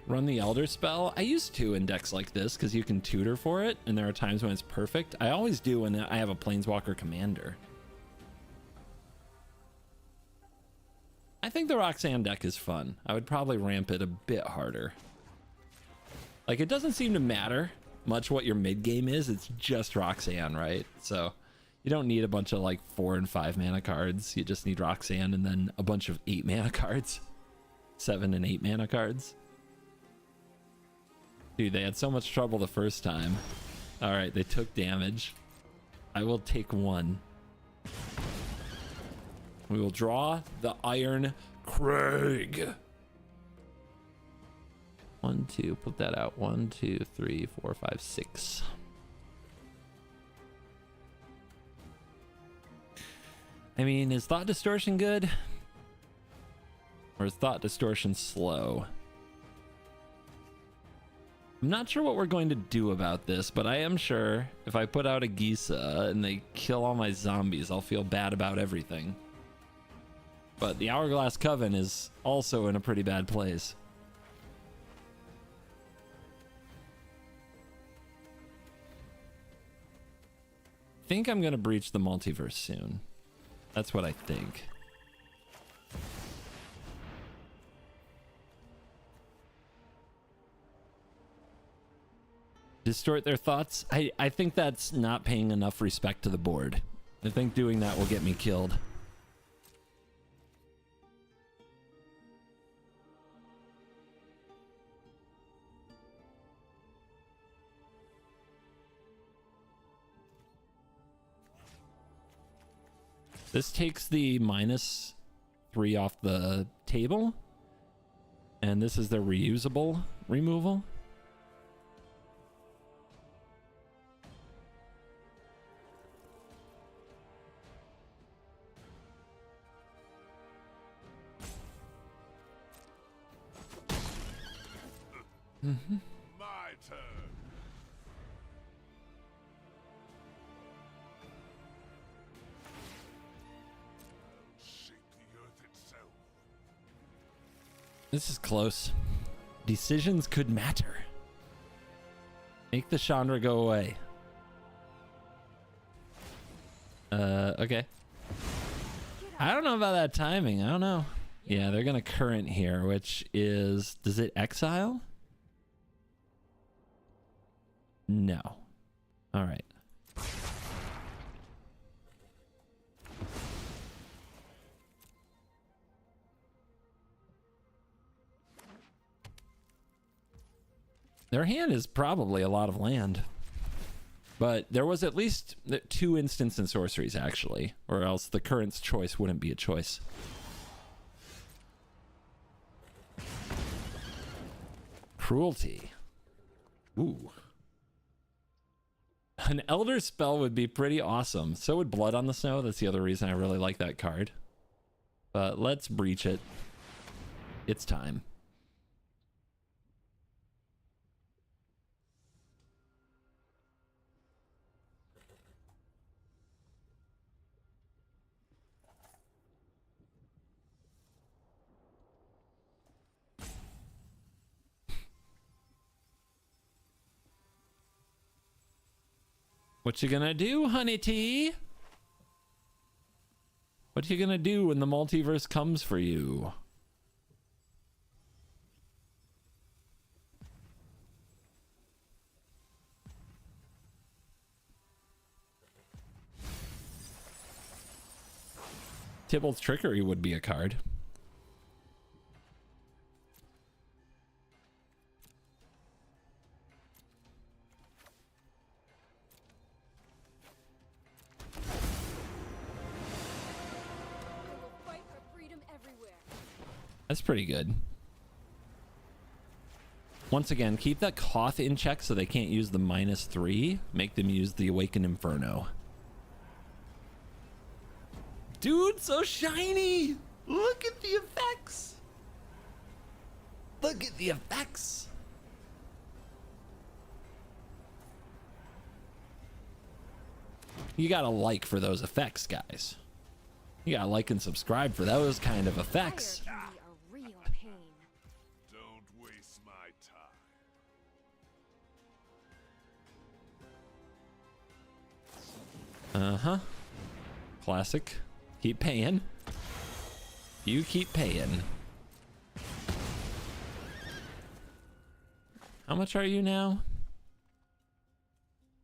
Run the Elder spell? I used to in decks like this because you can tutor for it, and there are times when it's perfect. I always do when I have a Planeswalker commander. I think the Roxanne deck is fun. I would probably ramp it a bit harder. Like, it doesn't seem to matter much what your mid game is. It's just Roxanne, right? So you don't need a bunch of like 4 and 5 mana cards. You just need Roxanne and then a bunch of 8 mana cards, 7 and 8 mana cards. Dude, they had so much trouble the first time. All right, they took damage. I will take 1. We will draw the Iron Craig. 1, 2, put that out. 1, 2, 3, 4, 5, 6. I mean, is Thought Distortion good? Or is Thought Distortion slow? I'm not sure what we're going to do about this, but I am sure if I put out a Gisa and they kill all my zombies, I'll feel bad about everything. But the Hourglass Coven is also in a pretty bad place. I think I'm going to breach the multiverse soon. That's what I think. Distort their thoughts? I think that's not paying enough respect to the board. I think doing that will get me killed. This takes the -3 off the table. And this is the reusable removal. My turn. I'll shake the earth itself. This is close. Decisions could matter. Make the Chandra go away. Okay. I don't know about that timing. I don't know. Yeah, they're gonna current here, which is... Does it exile? No. All right. Their hand is probably a lot of land. But there was at least 2 instants and sorceries, actually. Or else the current's choice wouldn't be a choice. Cruelty. Ooh. An Elder Spell would be pretty awesome. So would Blood on the Snow. That's the other reason I really like that card. But let's breach it. It's time. What you gonna do, honey tea? What you gonna do when the multiverse comes for you? Tybalt's Trickery would be a card. That's pretty good. Once again, keep that Koth in check so they can't use the -3. Make them use the Awakened Inferno. Dude, so shiny! Look at the effects! Look at the effects! You gotta like for those effects, guys. You gotta like and subscribe for those kind of effects. Fire can be a real pain. Don't waste my time. Uh-huh. Classic. Keep paying. You keep paying. How much are you now?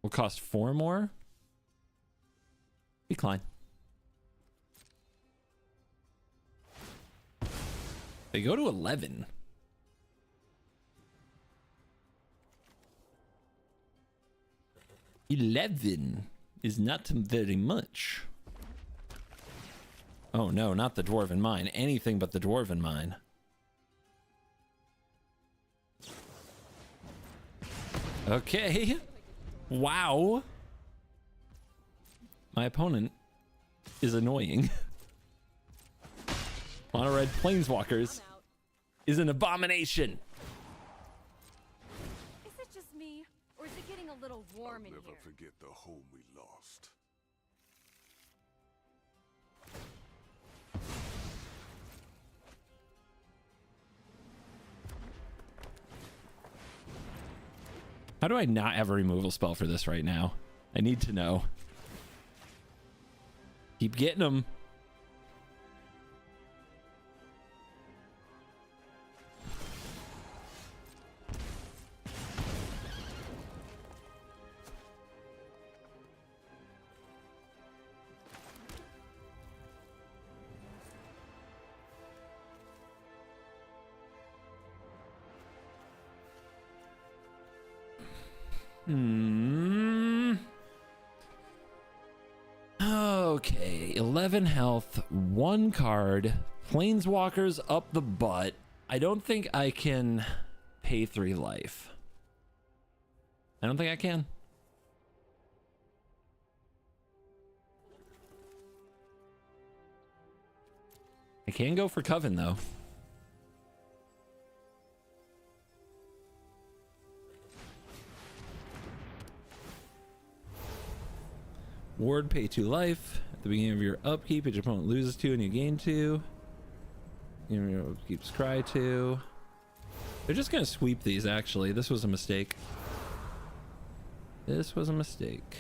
Will cost 4 more? Decline. They go to 11. $11 is not very much. Oh no, not the Dwarven Mine. Anything but the Dwarven Mine. Okay. Wow. My opponent is annoying. Mono Red Planeswalkers is an abomination. Is it just me, or is it getting a little warm in Never here? forget the home we lost. How do I not have a removal spell for this right now? I need to know. Keep getting them. Okay, 11 health, 1 card, Planeswalkers up the butt. I don't think I can pay 3 life. I don't think I can. I can go for Coven though. Ward, pay 2 life. At the beginning of your upkeep, each opponent loses 2 and you gain 2. Your upkeeps cry 2. They're just gonna sweep these actually. This was a mistake. This was a mistake.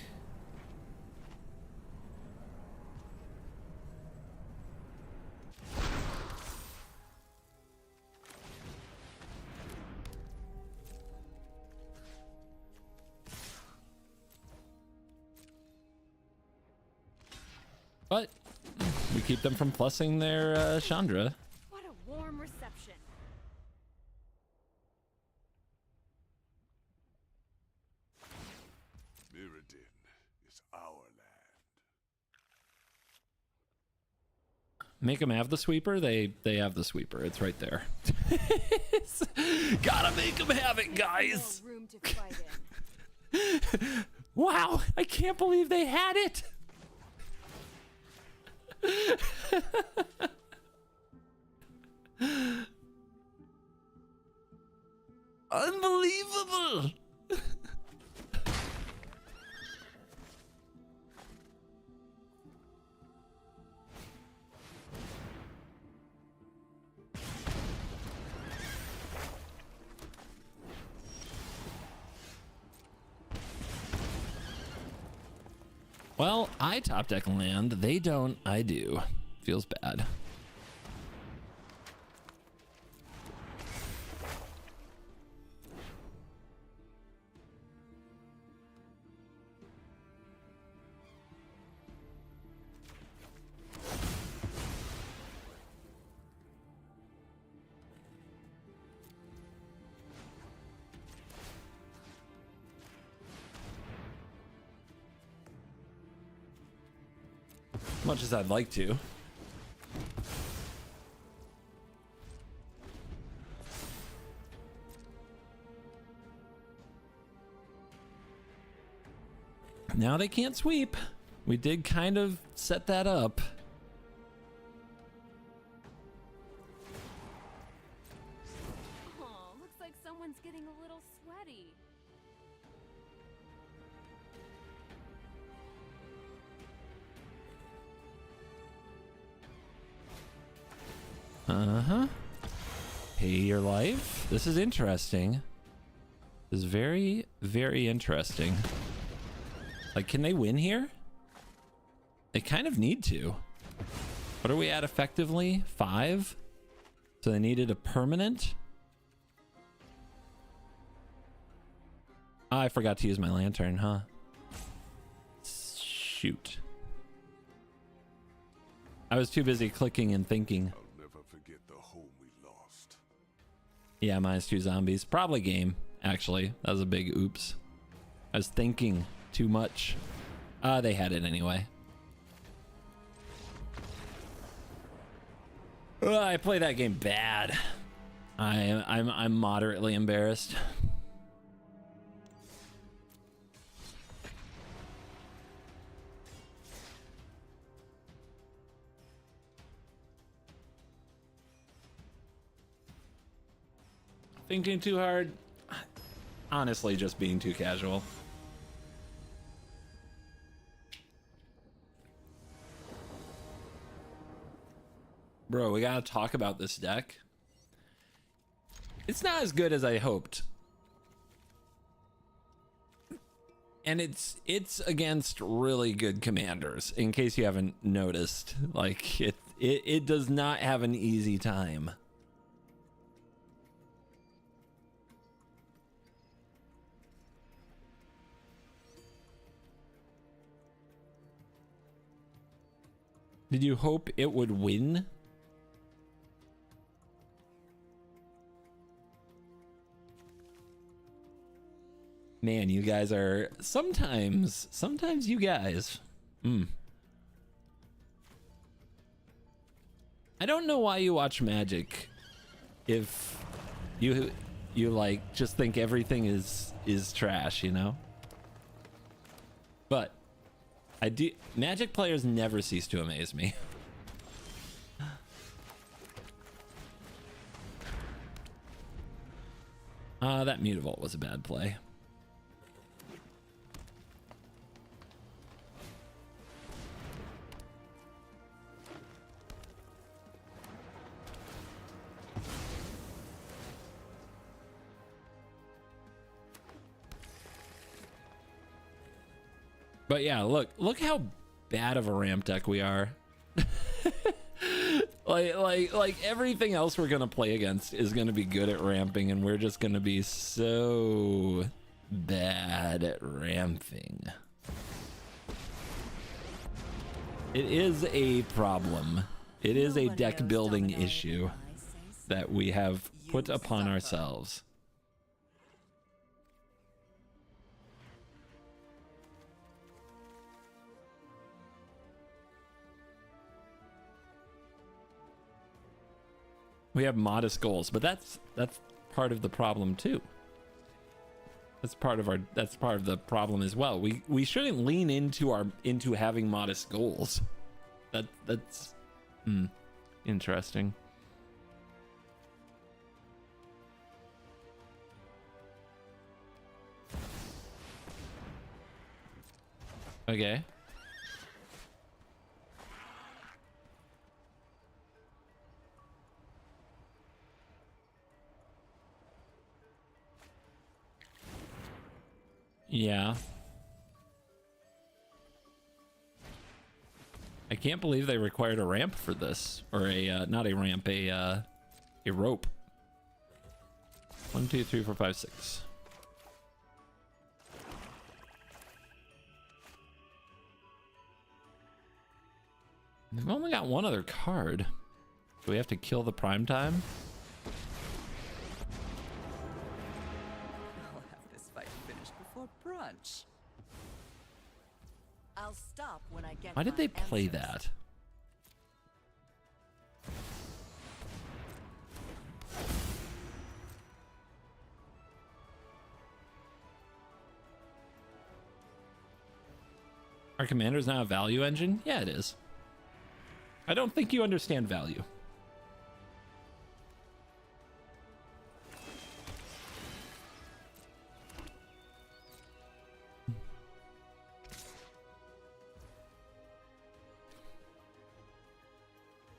But we keep them from plussing their Chandra. What a warm reception. Mirrodin is our land. Make them have the sweeper. They have the sweeper. It's right there. Gotta make them have it, guys. No room to fight in. Wow, I can't believe they had it. Unbelievable. Well, I top deck land. They don't. I do. Feels bad. Much as I'd like to. Now they can't sweep. We did kind of set that up. Oh, looks like someone's getting a little sweaty. Uh-huh. Pay your life. This is interesting. This is very, very interesting. Like, can they win here? They kind of need to. What are we at effectively? 5? So they needed a permanent? Ah, I forgot to use my lantern, huh? Shoot. I was too busy clicking and thinking. I'll never forget the home we lost. Yeah, -2 zombies. Probably game, actually. That was a big oops. I was thinking too much. They had it anyway. I play that game bad. I'm moderately embarrassed. Thinking too hard. Honestly, just being too casual. Bro, we gotta talk about this deck. It's not as good as I hoped. And it's against really good commanders, in case you haven't noticed. Like, it does not have an easy time. Did you hope it would win? Man, you guys are sometimes you guys. I don't know why you watch Magic if you like just think everything is trash, you know? But I do. Magic players never cease to amaze me. That Mutavault was a bad play. But yeah, look how bad of a ramp deck we are. like everything else we're gonna play against is gonna be good at ramping, and we're just gonna be so bad at ramping. It is a problem. It is a deck building issue that we have put upon ourselves. We have modest goals, but that's part of the problem too. That's part of the problem as well. We shouldn't lean into having modest goals. That's interesting. Okay. Yeah. I can't believe they required a ramp for this, or a not a ramp, a rope. 1, 2, 3, 4, 5, 6. We've only got one other card. Do we have to kill the prime time? I'll have this fight finished before brunch. I'll stop when I get. Why did my they play answers. that? Our commander is now a value engine? Yeah, it is. I don't think you understand value.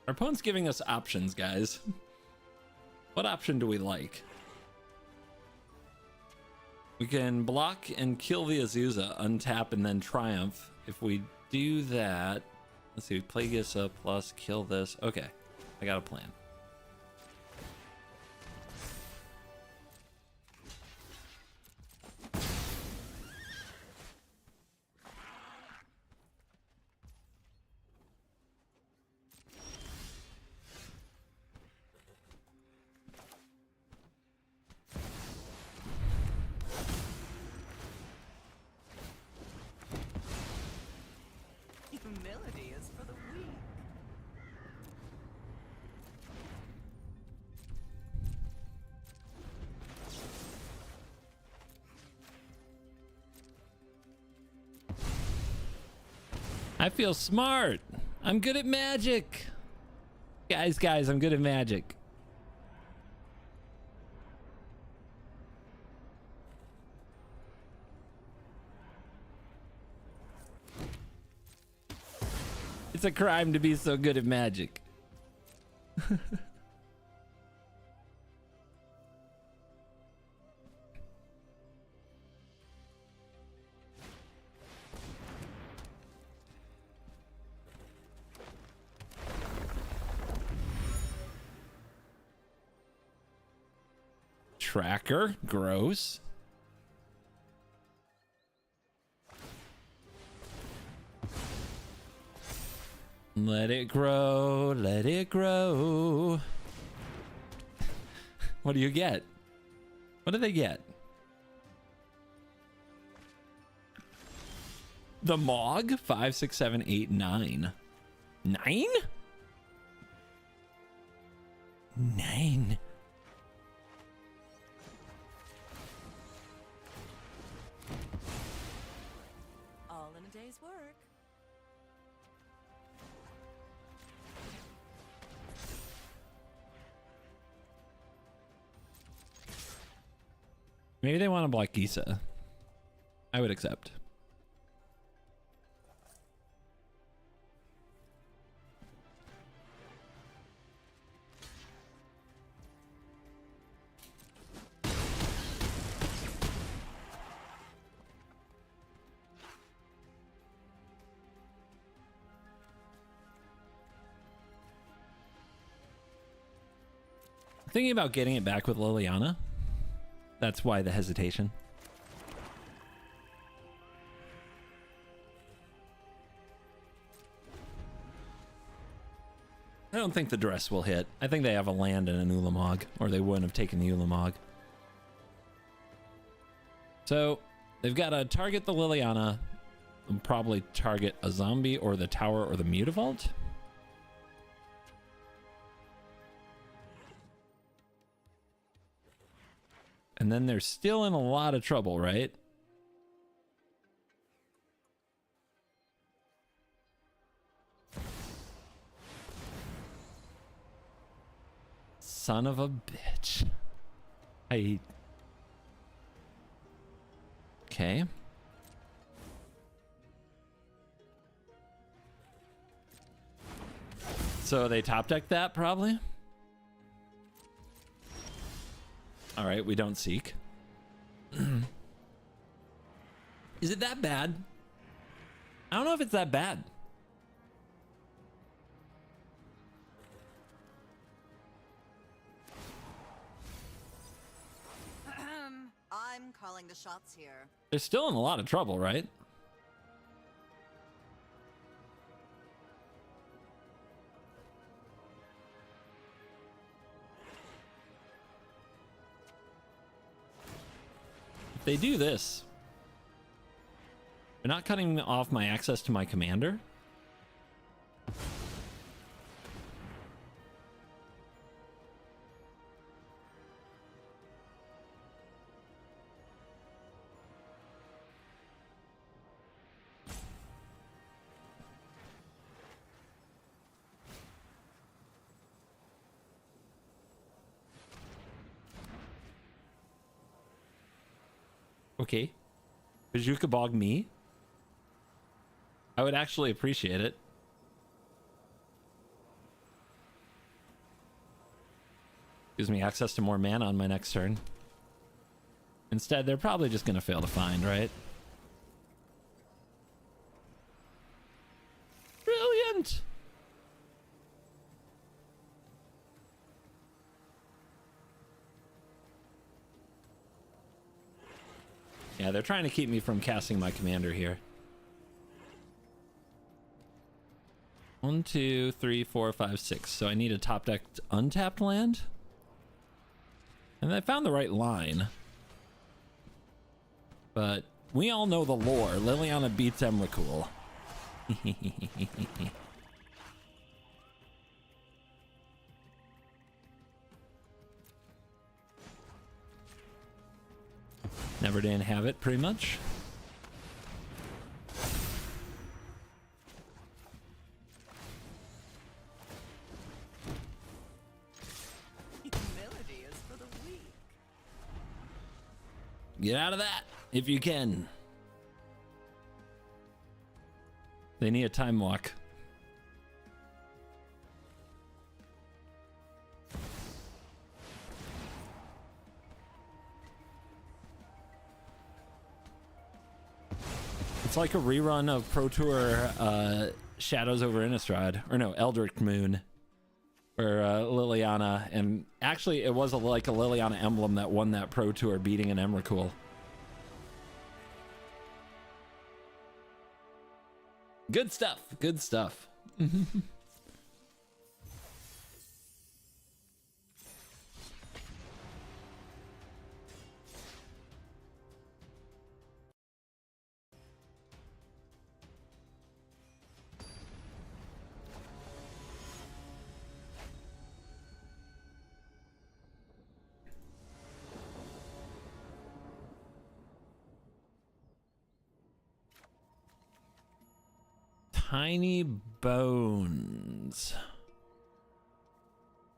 Our opponent's giving us options, guys. What option do we like? We can block and kill the Azusa, untap, and then triumph. If we do that, let's see, play Gisa plus kill this. Okay, I got a plan. Humility is for the weak. I feel smart. I'm good at magic. Guys, I'm good at magic. It's a crime to be so good at magic. Tracker, gross. Let it grow, let it grow. What do you get? What do they get? The Mog? 5, 6, 7, 8, 9. 9? 9. All in a day's work. Maybe they want to block Gisa. I would accept. Thinking about getting it back with Liliana. That's why the hesitation. I don't think the dress will hit. I think they have a land and an Ulamog, or they wouldn't have taken the Ulamog. So they've got to target the Liliana, and probably target a zombie or the tower or the Mutavault. And then they're still in a lot of trouble, right? Son of a bitch. Okay. So they top deck that probably? All right, we don't seek. Is it that bad? I don't know if it's that bad. I'm calling the shots here. They're still in a lot of trouble, right? If they do this, they're not cutting off my access to my commander. Okay. Bazooka Bog me? I would actually appreciate it. Gives me access to more mana on my next turn. Instead, they're probably just going to fail to find, right? Brilliant! Yeah, they're trying to keep me from casting my commander here. 1, 2, 3, 4, 5, 6. So I need a top decked untapped land. And I found the right line. But we all know the lore. Liliana beats Emrakul. Never didn't have it, pretty much. Humility is for the weak. Get out of that, if you can. They need a time walk. It's like a rerun of Pro Tour Shadows over Innistrad. Or no, Eldritch Moon. Where Liliana, and actually it was like a Liliana emblem that won that Pro Tour, beating an Emrakul. Good stuff. Good stuff. Tiny bones.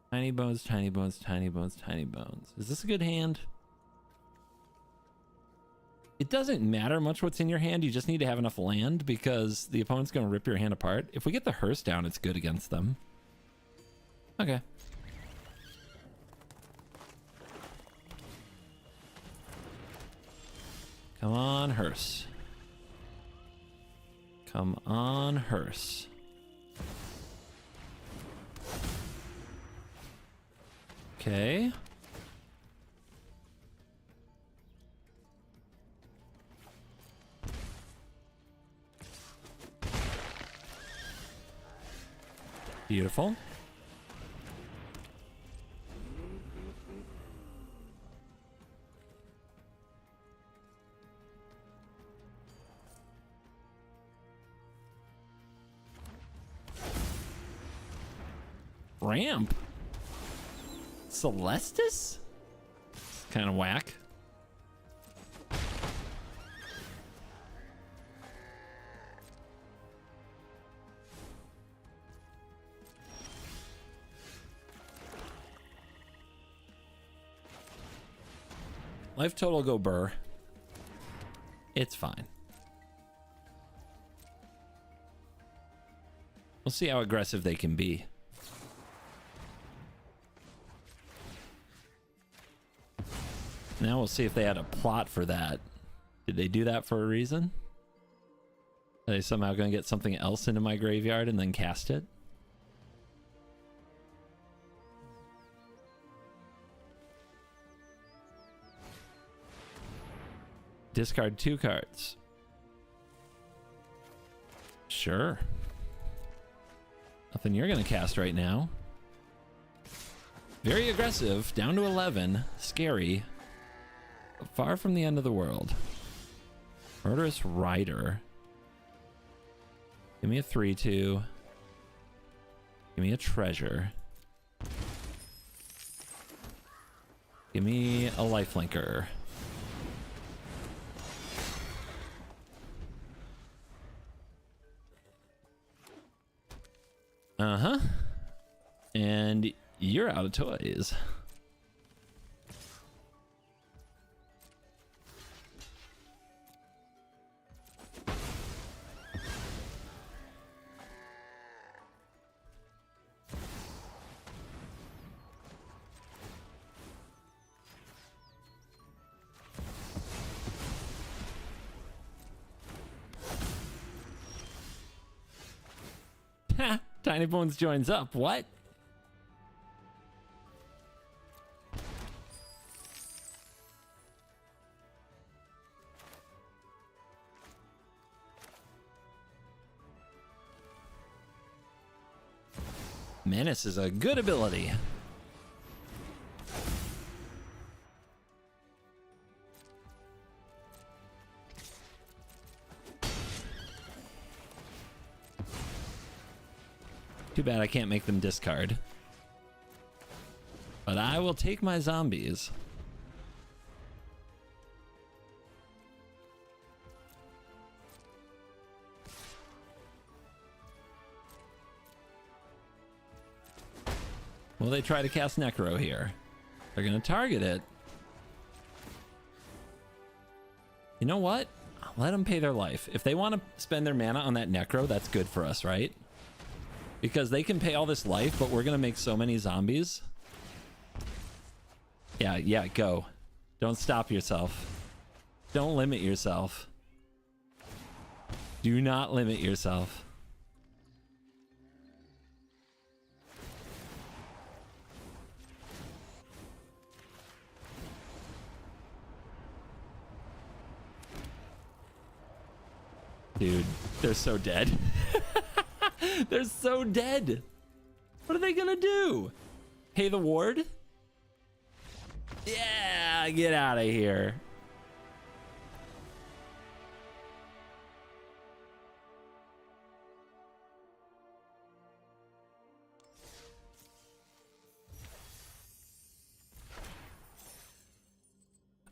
Tiny bones, tiny bones, tiny bones, tiny bones. Is this a good hand? It doesn't matter much what's in your hand. You just need to have enough land because the opponent's going to rip your hand apart. If we get the hearse down, it's good against them. Okay. Come on, hearse. Come on, hearse. Okay. Beautiful. Ramp? Celestis? Kind of whack. Life total go burr. It's fine. We'll see how aggressive they can be. Now we'll see if they had a plot for that. Did they do that for a reason? Are they somehow going to get something else into my graveyard and then cast it? Discard 2 cards. Sure. Nothing you're going to cast right now. Very aggressive. Down to 11. Scary. Far from the end of the world. Murderous Rider. Give me a 3/2. Give me a treasure. Give me a lifelinker. Uh-huh. And you're out of toys. Tiny Bones joins up. What? Menace is a good ability. Too bad I can't make them discard. But I will take my zombies. Will they try to cast Necro here? They're going to target it. You know what? Let them pay their life. If they want to spend their mana on that Necro, that's good for us, right? Because they can pay all this life, but we're going to make so many zombies. Yeah, go. Don't stop yourself. Don't limit yourself. Do not limit yourself. Dude, they're so dead. They're so dead. What are they gonna do? Pay the ward? Yeah, get out of here.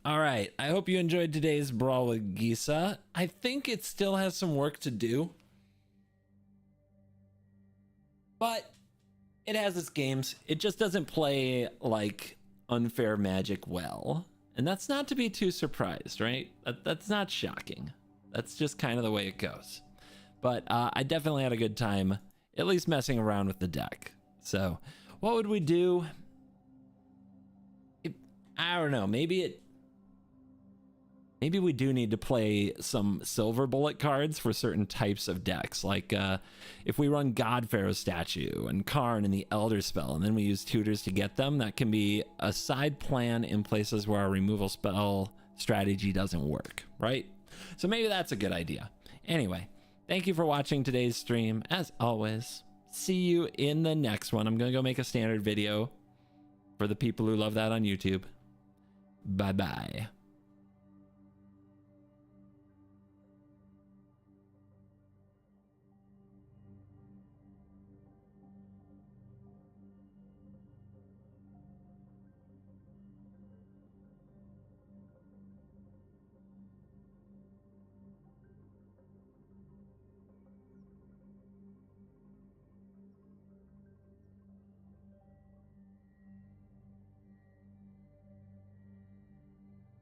All right, I hope you enjoyed today's Brawl with Gisa. I think it still has some work to do. It has its games. It just doesn't play like Unfair Magic well. And that's not to be too surprised, right? That's not shocking. That's just kind of the way it goes. But I definitely had a good time, at least messing around with the deck. So what would we do? I don't know. Maybe we do need to play some silver bullet cards for certain types of decks. Like if we run Godpharaoh's Statue and Karn and the Elder Spell, and then we use tutors to get them, that can be a side plan in places where our removal spell strategy doesn't work, right? So maybe that's a good idea. Anyway, thank you for watching today's stream. As always, see you in the next one. I'm going to go make a standard video for the people who love that on YouTube. Bye-bye.